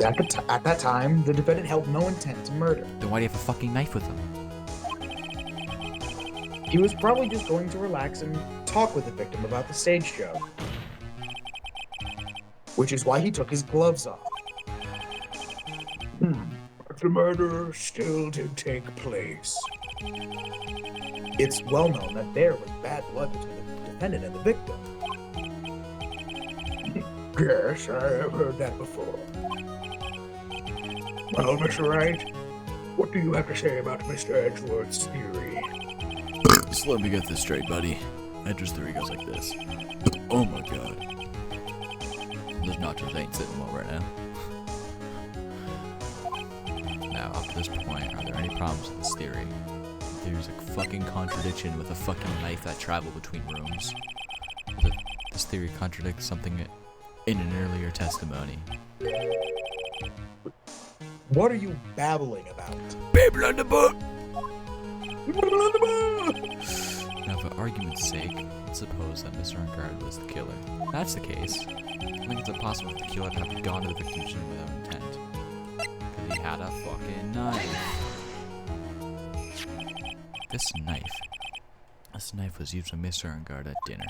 At that time, the defendant held no intent to murder. Then why do you have a fucking knife with him? He was probably just going to relax and talk with the victim about the stage show. Which is why he took his gloves off. The murder still did take place. It's well known that there was bad blood between the defendant and the victim. Yes, I have heard that before. Well, Mr. Wright, what do you have to say about Mr. Edgeworth's theory? Just let me get this straight, buddy. Edgeworth's theory goes like this. Oh my god. Those nachos ain't sitting well right now. Now, up to this point, are there any problems with this theory? There's a fucking contradiction with a fucking knife that traveled between rooms. This theory contradicts something in an earlier testimony. What are you babbling about? People on the boat! People on the boat! Now, for argument's sake, let's suppose that Mr. Ungard was the killer. If that's the case, I think it's impossible for the killer to have gone to the victim's room without intent. Because he had a fucking knife. This knife was used by Mr. Ungard at dinner.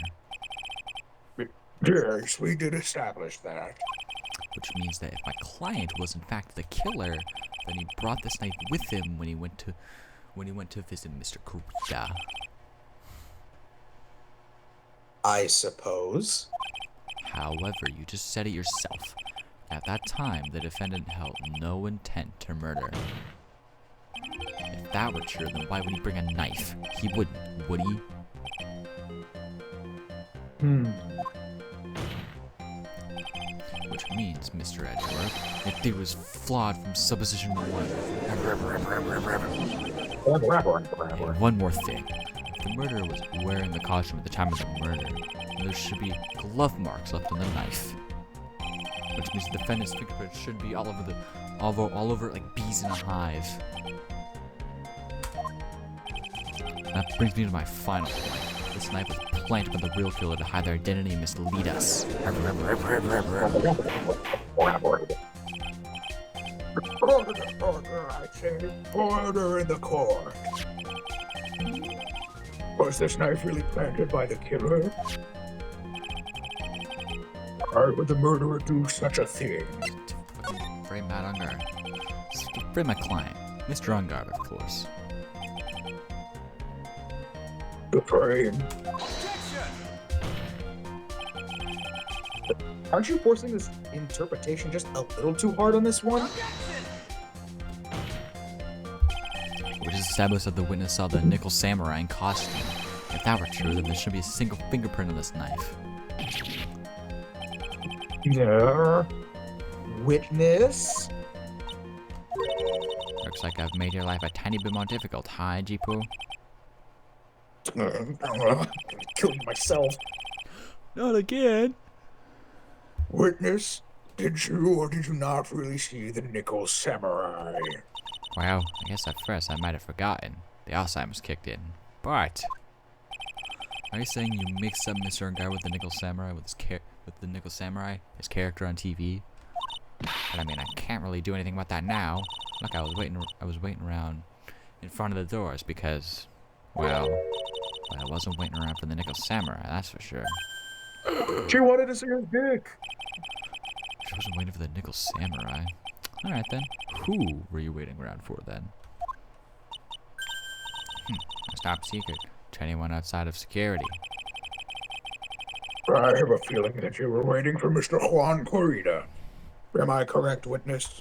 Yes, we did establish that. Which means that if my client was in fact the killer, then he brought this knife with him when he went to visit Mr. Kurita. I suppose. However, you just said it yourself. At that time, the defendant held no intent to murder. If that were true, then why would he bring a knife? He wouldn't, would he? Which means, Mr. Edgeworth, your theory was flawed from supposition 1. And one more thing. If the murderer was wearing the costume at the time of the murder, then there should be glove marks left on the knife. Which means the defendant's fingerprints shouldn't be all over like bees in a hive. That brings me to my final point. This knife was planted by the real killer to hide their identity and mislead us. Order, I say. Order in the court. Was this knife really planted by the killer? Why would the murderer do such a thing? Frame Matt Ungard. Frame my client, Mr. Ungard, of course. The frame. Aren't you forcing this interpretation just a little too hard on this one? We just established that the witness saw the nickel samurai in costume. If that were true, then there should be a single fingerprint on this knife. Yeah. Witness? Looks like I've made your life a tiny bit more difficult, huh, Jipu? Killing myself. Not again. Witness, did you or did you not really see the nickel samurai? Well, I guess at first I might have forgotten. The Alzheimer's kicked in. But Are you saying you mixed up Mr. Ungard with the nickel samurai his character on TV? but I mean, I can't really do anything about that now. Look, I was waiting around in front of the doors because, well, I wasn't waiting around for the nickel samurai, that's for sure. She wanted to see his dick. She wasn't waiting for the nickel samurai. Alright then. Who were you waiting around for then? It's top secret to anyone outside of security. I have a feeling that you were waiting for Mr. Juan Corrida. Am I correct, witness?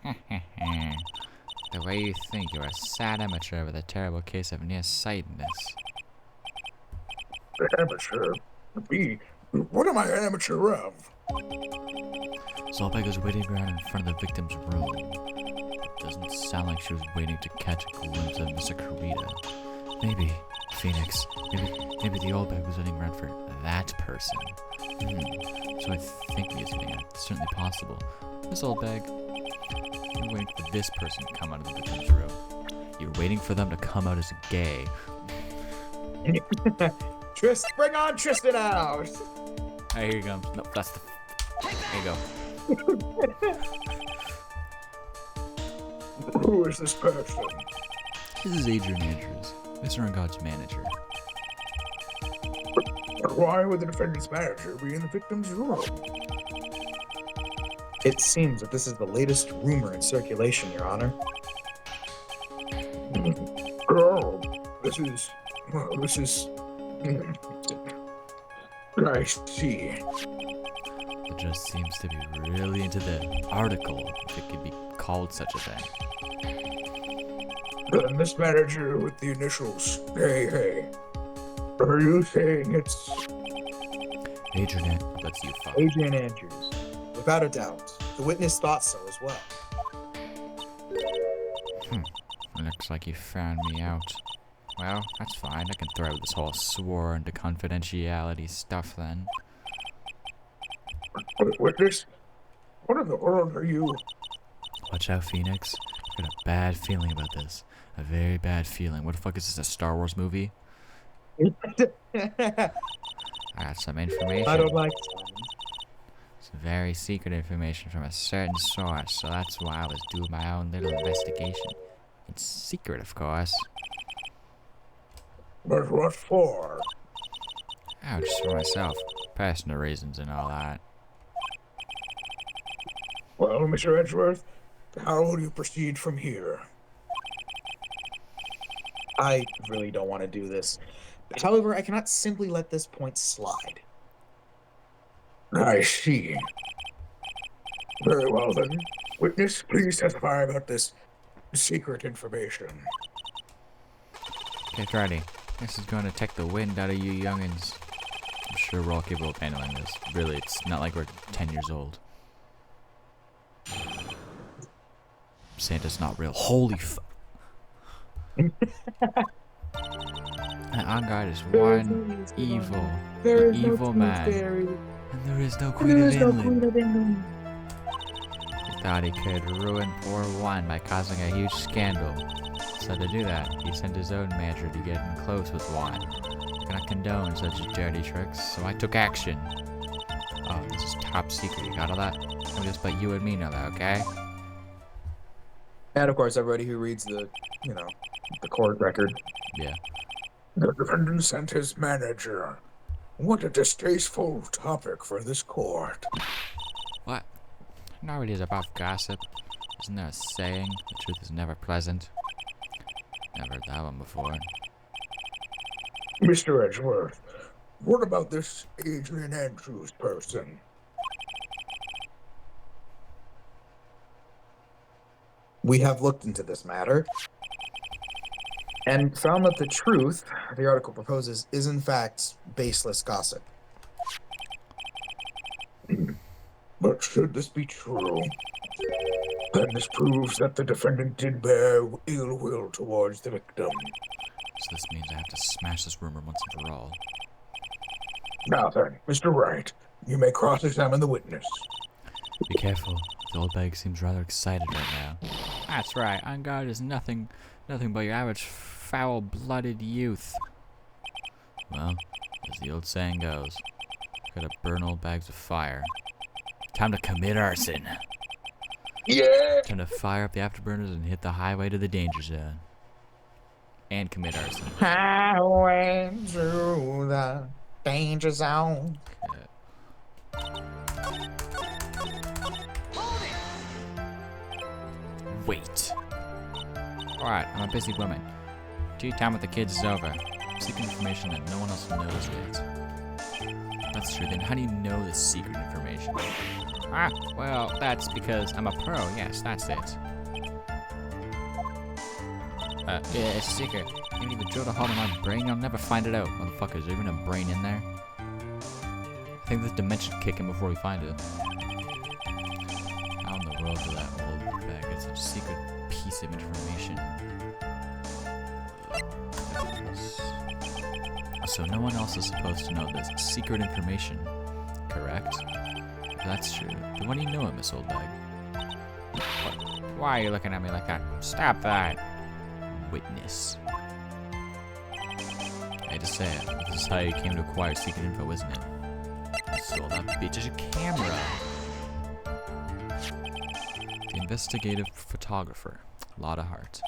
The way you think, you're a sad amateur with a terrible case of nearsightedness. Amateur? Me? What am I an amateur of? Zolbek was waiting around in front of the victim's room. It doesn't sound like she was waiting to catch a glimpse of Mr. Kurita. Maybe, Phoenix, maybe the old bag was waiting around for that person. So I think he is saying it's certainly possible. This old bag, you're waiting for this person to come out of the victim's room. You're waiting for them to come out as gay. Bring on Tristan out! Hey, here he comes. Nope, that's the... There you go. Who is this person? This is Adrian Andrews, Mr. Ungard's manager. But why would the defendant's manager be in the victim's room? It seems that this is the latest rumor in circulation, Your Honor. Oh, this is... I see. It just seems to be really into the article, if it could be called such a thing. This manager with the initials, hey. Are you saying it's... Adrian, that's you, fuck. Adrian Andrews? Without a doubt. The witness thought so as well. Looks like you found me out. Well, that's fine. I can throw out this whole sworn to confidentiality stuff then. Witness? What in the world are you... Watch out, Phoenix. I got a bad feeling about this. A very bad feeling. What the fuck is this, a Star Wars movie? I got some information. I don't like It's very secret information from a certain source, so that's why I was doing my own little investigation. It's secret, of course. But what for? Oh, just for myself. Personal reasons and all that. Well, Mr. Edgeworth, how will you proceed from here? I really don't want to do this. However, I cannot simply let this point slide. I see. Very well then. Witness, please testify about this secret information. Get ready. This is going to take the wind out of you youngins. I'm sure we're all capable of handling this. Really, it's not like we're 10 years old. Santa's not real. Holy f... And on guard is one evil man. And there is no Queen of England. He thought he could ruin poor Juan by causing a huge scandal. So to do that, he sent his own manager to get in close with Juan. I cannot condone such dirty tricks, so I took action. Oh, this is top secret, you got all that? I'll just let you and me know that, okay? And of course, everybody who reads the, the court record. Yeah. The defendant sent his manager. What a distasteful topic for this court. What? Nobody's above gossip. Isn't there a saying, the truth is never pleasant? Never heard that one before. Mr. Edgeworth, what about this Adrian Andrews person? We have looked into this matter and found that the truth the article proposes is in fact baseless gossip. But should this be true, then this proves that the defendant did bear ill will towards the victim. So this means I have to smash this rumor once and for all. Now then, Mr. Wright, you may cross-examine the witness. Be careful. The old bag seems rather excited right now. That's right, on guard is nothing but your average foul-blooded youth. Well, as the old saying goes, gotta burn old bags with fire. Time to commit arson. Yeah! Time to fire up the afterburners and hit the highway to the danger zone. And commit arson. Highway to the danger zone. Wait. Alright, I'm a busy woman. Tea time with the kids is over. I'm seeking information that no one else knows yet. That's true, then how do you know this secret information? Ah, well, that's because I'm a pro. Yes, that's it. Yeah, it's a secret. Even if you drill a hole in my brain, you'll never find it out. Motherfucker, is there even a brain in there? I think this dimension kick in before we find it. How in the world did that old bag get such a secret piece of information? So no one else is supposed to know this secret information, correct? If that's true, then why do you know it, Miss Old Bag? Why are you looking at me like that? Stop that. Witness. I hate to say it, but this is how you came to acquire secret info, isn't it? You sold that bitch as a camera. The investigative photographer. A lot of heart.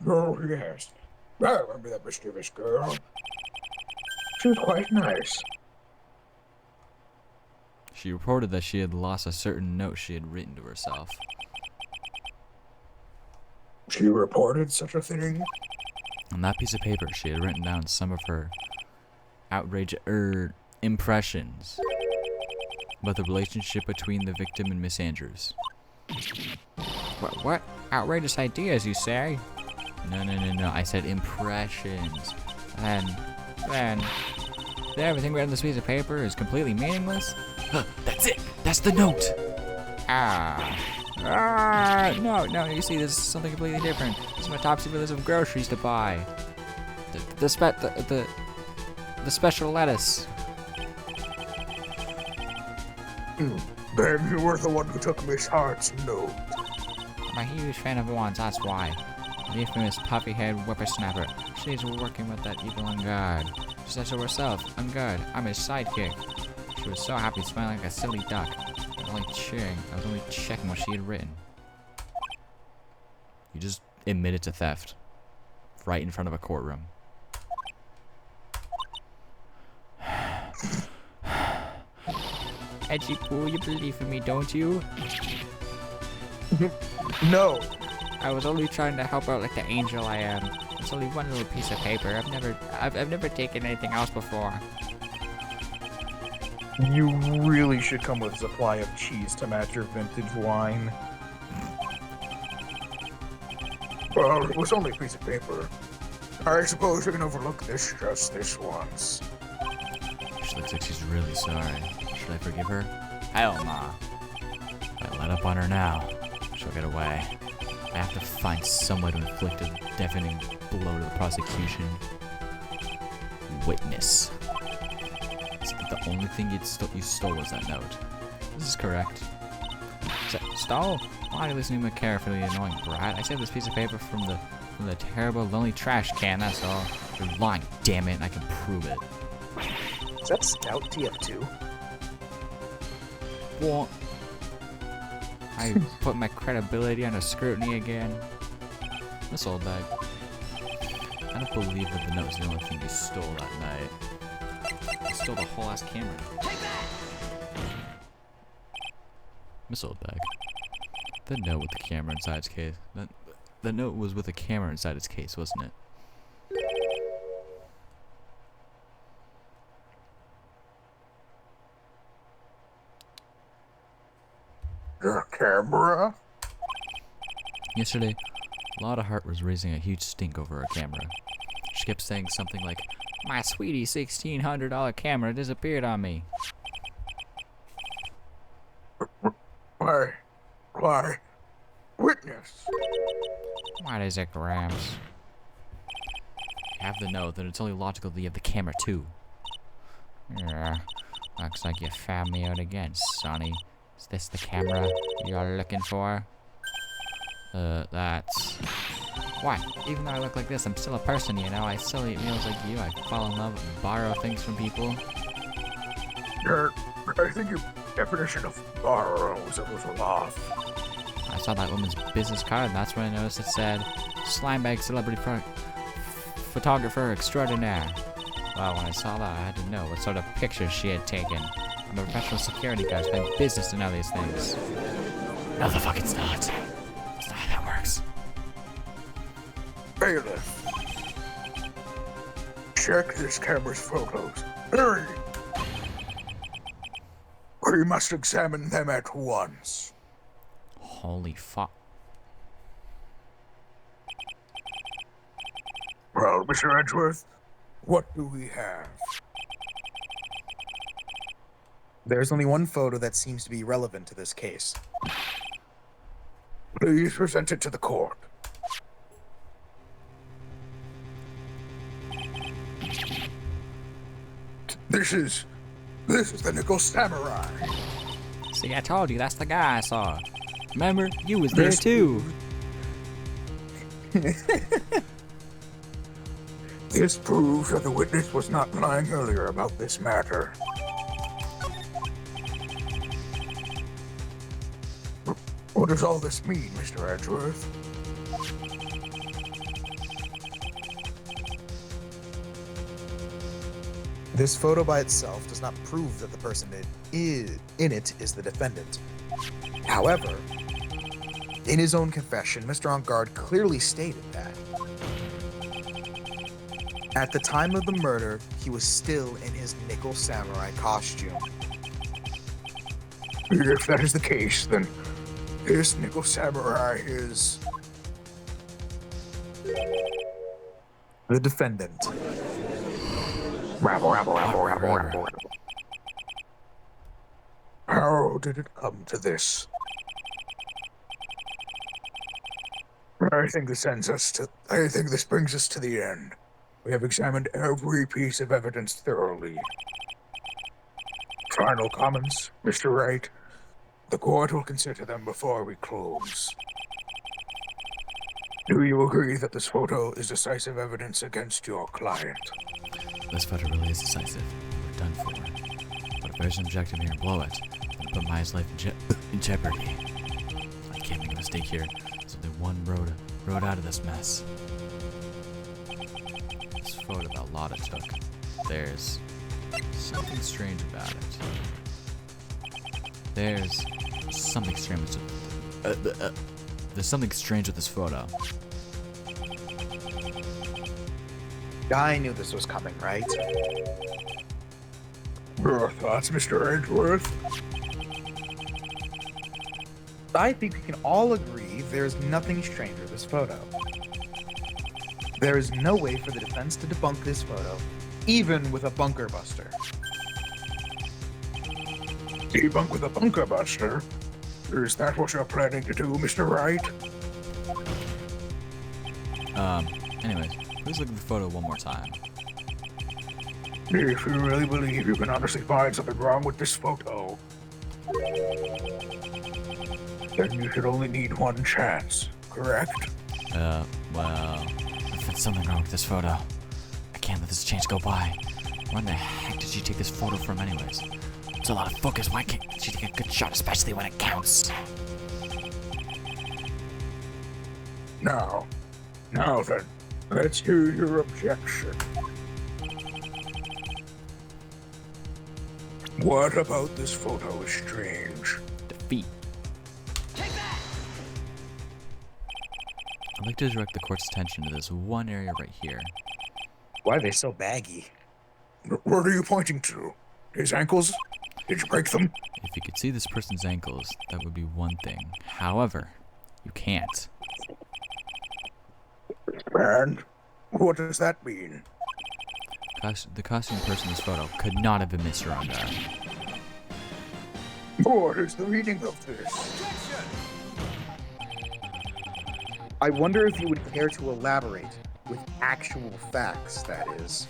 Oh, yes. I remember that mischievous girl. She was quite nice. She reported that she had lost a certain note she had written to herself. She reported such a thing? On that piece of paper, she had written down some of her impressions about the relationship between the victim and Miss Andrews. What outrageous ideas, you say? No. I said impressions. Then everything written on this piece of paper is completely meaningless? That's it! That's the note! No, you see, this is something completely different. This is my top secret list of groceries to buy. The special lettuce. Then you were the one who took Miss Hart's note. I'm a huge fan of Juan's, that's why. The infamous puffy-head whippersnapper. She's working with that evil Ungard. She said so herself, Ungard, I'm his sidekick. She was so happy, smiling like a silly duck. I was only checking what she had written. You just admitted to theft. Right in front of a courtroom. Edgy Poo, you believe in me, don't you? No. I was only trying to help out like the angel I am. It's only one little piece of paper. I've never taken anything else before. You really should come with a supply of cheese to match your vintage wine. Well, it was only a piece of paper. I suppose we can overlook this just this once. She looks like she's really sorry. Should I forgive her? Hell nah. If I let up on her now, she'll get away. I have to find some way to inflict a deafening blow to the prosecution. Witness. The only thing you stole was that note. This is correct. Stole? Why are you listening to me carefully, annoying brat? I saved this piece of paper from the terrible, lonely trash can, that's all. You're lying, damn it, and I can prove it. Is that Scout TF2? What? I put my credibility under scrutiny again. This old bag. I don't believe that the note was the only thing you stole that night. You stole the whole ass camera. Miss old bag. The note with the camera inside its case. The note was with a camera inside its case, wasn't it? The camera? Yesterday, Lotta Hart was raising a huge stink over her camera. She kept saying something like, My sweetie $1,600 camera disappeared on me. Why? Witness. What is it, Gramps? you have the note, then it's only logical that you have the camera too. Yeah, looks like you found me out again, Sonny. Is this the camera you're looking for? That's... What? Even though I look like this, I'm still a person, you know? I still eat meals like you, I fall in love and borrow things from people. I think your definition of borrow was a little off. I saw that woman's business card, and that's when I noticed it said, Slimebag Celebrity Photographer Extraordinaire. Well, when I saw that, I had to know what sort of pictures she had taken. I'm a professional security guard, it's my business to know these things. No, the fuck it's not. It's not how that works. Bailiff. Check this camera's photos. Hurry! We must examine them at once. Holy fuck. Well, Mr. Edgeworth, what do we have? There's only one photo that seems to be relevant to this case. Please present it to the court. This is the Nickel Samurai. See, I told you, that's the guy I saw. Remember? You was there too. This proves that the witness was not lying earlier about this matter. What does all this mean, Mr. Edgeworth? This photo by itself does not prove that the person in it is the defendant. However, in his own confession, Mr. Engard clearly stated that at the time of the murder, he was still in his Nickel Samurai costume. If that is the case, then this Nickel Samurai is The defendant. Rabble. How did it come to this? I think this brings us to the end. We have examined every piece of evidence thoroughly. Final comments, Mr. Wright. The court will consider them before we close. Do you agree that this photo is decisive evidence against your client? This photo really is decisive. We're done for. But if there's an objective here and blow it, it'll put Maya's life in jeopardy. I can't make a mistake here. There's only one road out of this mess. This photo that Lotta took, there's something strange about it. There's something strange with this photo. I knew this was coming, right? Your thoughts, Mr. Edgeworth? I think we can all agree there's nothing strange with this photo. There is no way for the defense to debunk this photo, even with a bunker buster. Debunk with a bunker buster? Is that what you're planning to do, Mr. Wright? Anyways, please look at the photo one more time. If you really believe you can honestly find something wrong with this photo, then you should only need one chance, correct? Well, if there's something wrong with this photo, I can't let this chance go by. Where in the heck did she take this photo from anyways? It's a lot of focus. Why can't she take a good shot, especially when it counts? Now then, let's hear your objection. What about this photo is strange? Defeat. I'd like to direct the court's attention to this one area right here. Why are they so baggy? What are you pointing to? His ankles? Did you break them? If you could see this person's ankles, that would be one thing. However, you can't. And what does that mean? The costume person in this photo could not have been Mr. Ungar. What is the meaning of this? I wonder if you would care to elaborate with actual facts, that is.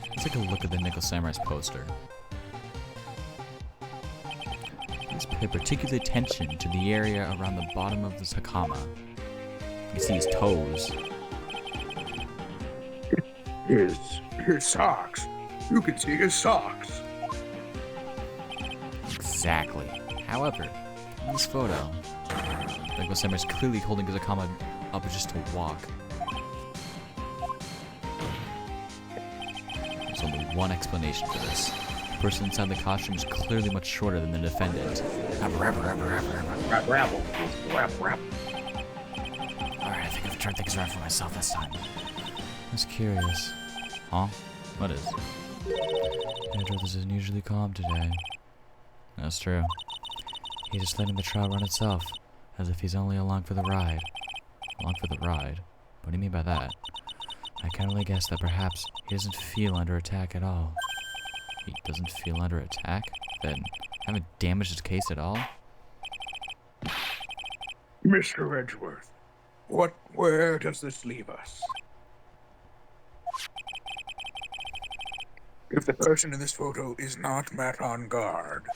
Let's take a look at the Nickel Samurai's poster. Let's pay particular attention to the area around the bottom of this hakama. You can see his toes. His socks. You can see his socks. Exactly. However, in this photo, Nickel Samurai is clearly holding his hakama up just to walk. There's only one explanation for this. The person inside the costume is clearly much shorter than the defendant. Alright, I think I've turned things around for myself this time. I was curious. Huh? What is? Andrew, this isn't usually calm today. That's true. He's just letting the trial run itself, as if he's only along for the ride. Along for the ride? What do you mean by that? I can only guess that perhaps he doesn't feel under attack at all. He doesn't feel under attack? Then haven't damaged his case at all? Mr. Edgeworth, where does this leave us? If the person in this photo is not Matt on guard,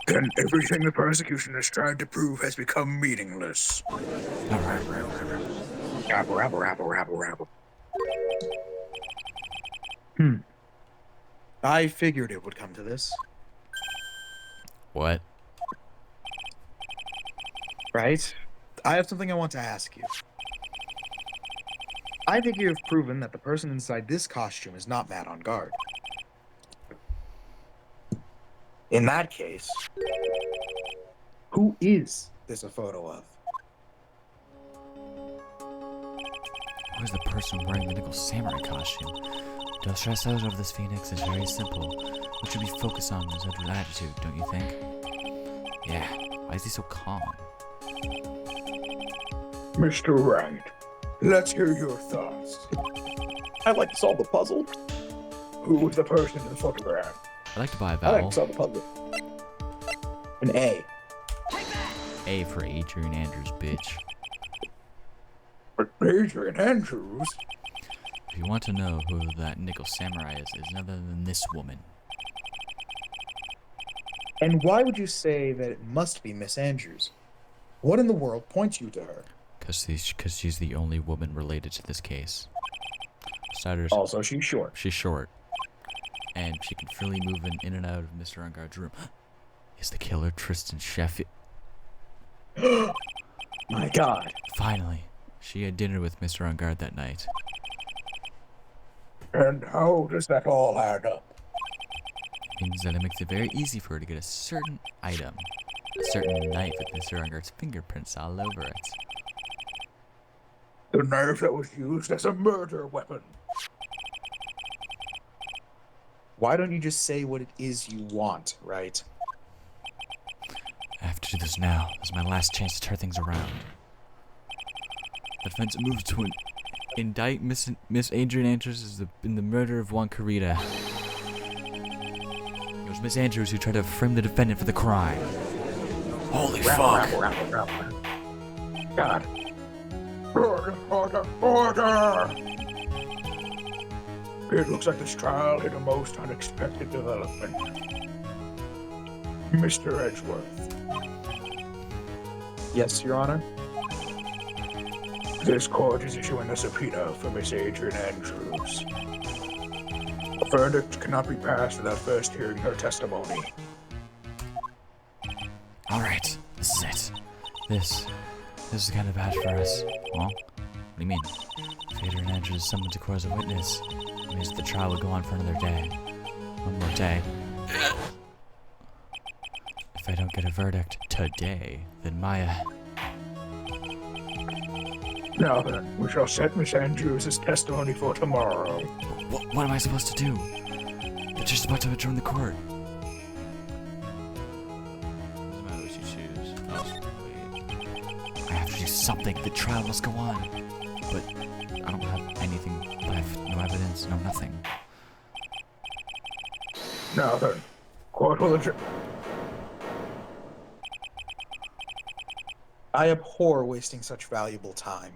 then everything the prosecution has tried to prove has become meaningless. Rabble. I figured it would come to this. What? Right? I have something I want to ask you. I think you have proven that the person inside this costume is not Matt on guard. In that case, who is this a photo of? Who is the person wearing the Nickel Samurai costume? Don't stress out over this, Phoenix. It's very simple. What should we focus on is Edward's attitude, don't you think? Yeah. Why is he so calm? Mr. Wright, let's hear your thoughts. I'd like to solve the puzzle. Who was the person in the photograph? I'd like to buy a I'd like vowel. to solve the puzzle. An A. A for Adrian Andrews, bitch. Adrian Andrews? If you want to know who that Nickel Samurai is none other than this woman. And why would you say that it must be Miss Andrews? What in the world points you to her? Because she's the only woman related to this case. Starters, Also, she's short. she's short. And she can freely move in and out of Mr. Unguard's room. Is the killer Tristan Sheffield? My God. Finally, she had dinner with Mr. Ungard that night. And how does that all add up? It means that it makes it very easy for her to get a certain item. A certain knife with Mr. Ungard's fingerprints all over it. The knife that was used as a murder weapon. Why don't you just say what it is you want, right? I have to do this now. This is my last chance to turn things around. The defense moved to indict Miss Adrian Andrews in the murder of Juan Carita. It was Miss Andrews who tried to frame the defendant for the crime. Holy fuck! God. Order! It looks like this trial hit a most unexpected development. Mr. Edgeworth, Yes, Your Honor. this court is issuing a subpoena for Miss Adrian Andrews. A verdict cannot be passed without first hearing her testimony. Alright, this is it. This is kind of bad for us. Well, what do you mean? If Adrian Andrews is summoned to court as a witness, it means the trial will go on for another day. One more day. If I don't get a verdict today, then Maya... Now then, we shall set Miss Andrews' testimony for tomorrow. What am I supposed to do? They're just about to adjourn the court. Doesn't matter what you choose. I have to do something. The trial must go on. But I don't have anything left. No evidence, no nothing. Now then, court will adjourn. I abhor wasting such valuable time.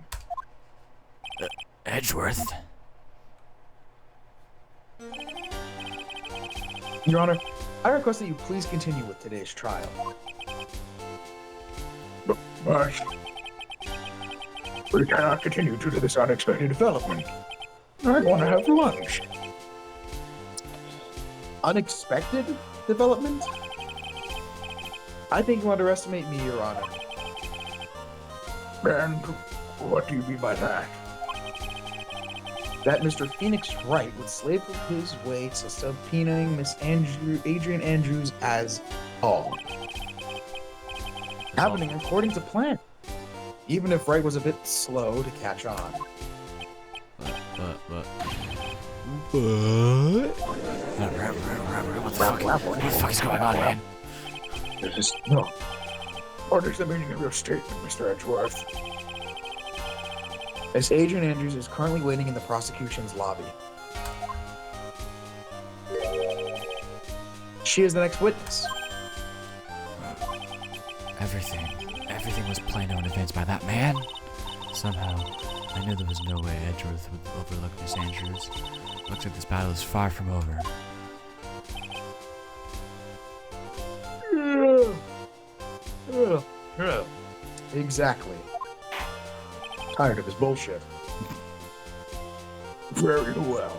Edgeworth? Your Honor, I request that you please continue with today's trial. But we cannot continue due to this unexpected development. I want to have lunch. Unexpected development? I think you underestimate me, Your Honor. And what do you mean by that? That Mr. Phoenix Wright would slave his way to subpoenaing Miss Adrian Andrews as all. Happening according to plan. Even if Wright was a bit slow to catch on. What the fuck is going on, man? This is no. What is the meaning of your statement, Mr. Edgeworth? Miss Adrian Andrews is currently waiting in the prosecution's lobby. She is the next witness. Everything was planned out in advance by that man. Somehow, I knew there was no way Edgeworth would overlook Miss Andrews. Looks like this battle is far from over. Exactly. Tired of his bullshit. Very well.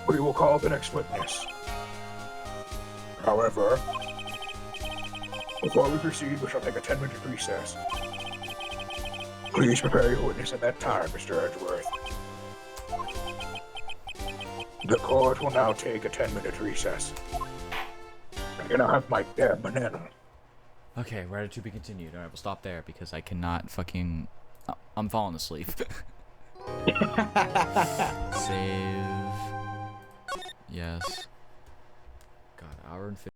We will call the next witness. However, before we proceed, we shall take a 10-minute recess. Please prepare your witness at that time, Mr. Edgeworth. The court will now take a 10-minute recess. I cannot have my damn banana. Okay, we're at to be continued. Alright, we'll stop there because I cannot fucking... I'm falling asleep. Save. Yes. God, hour and 50.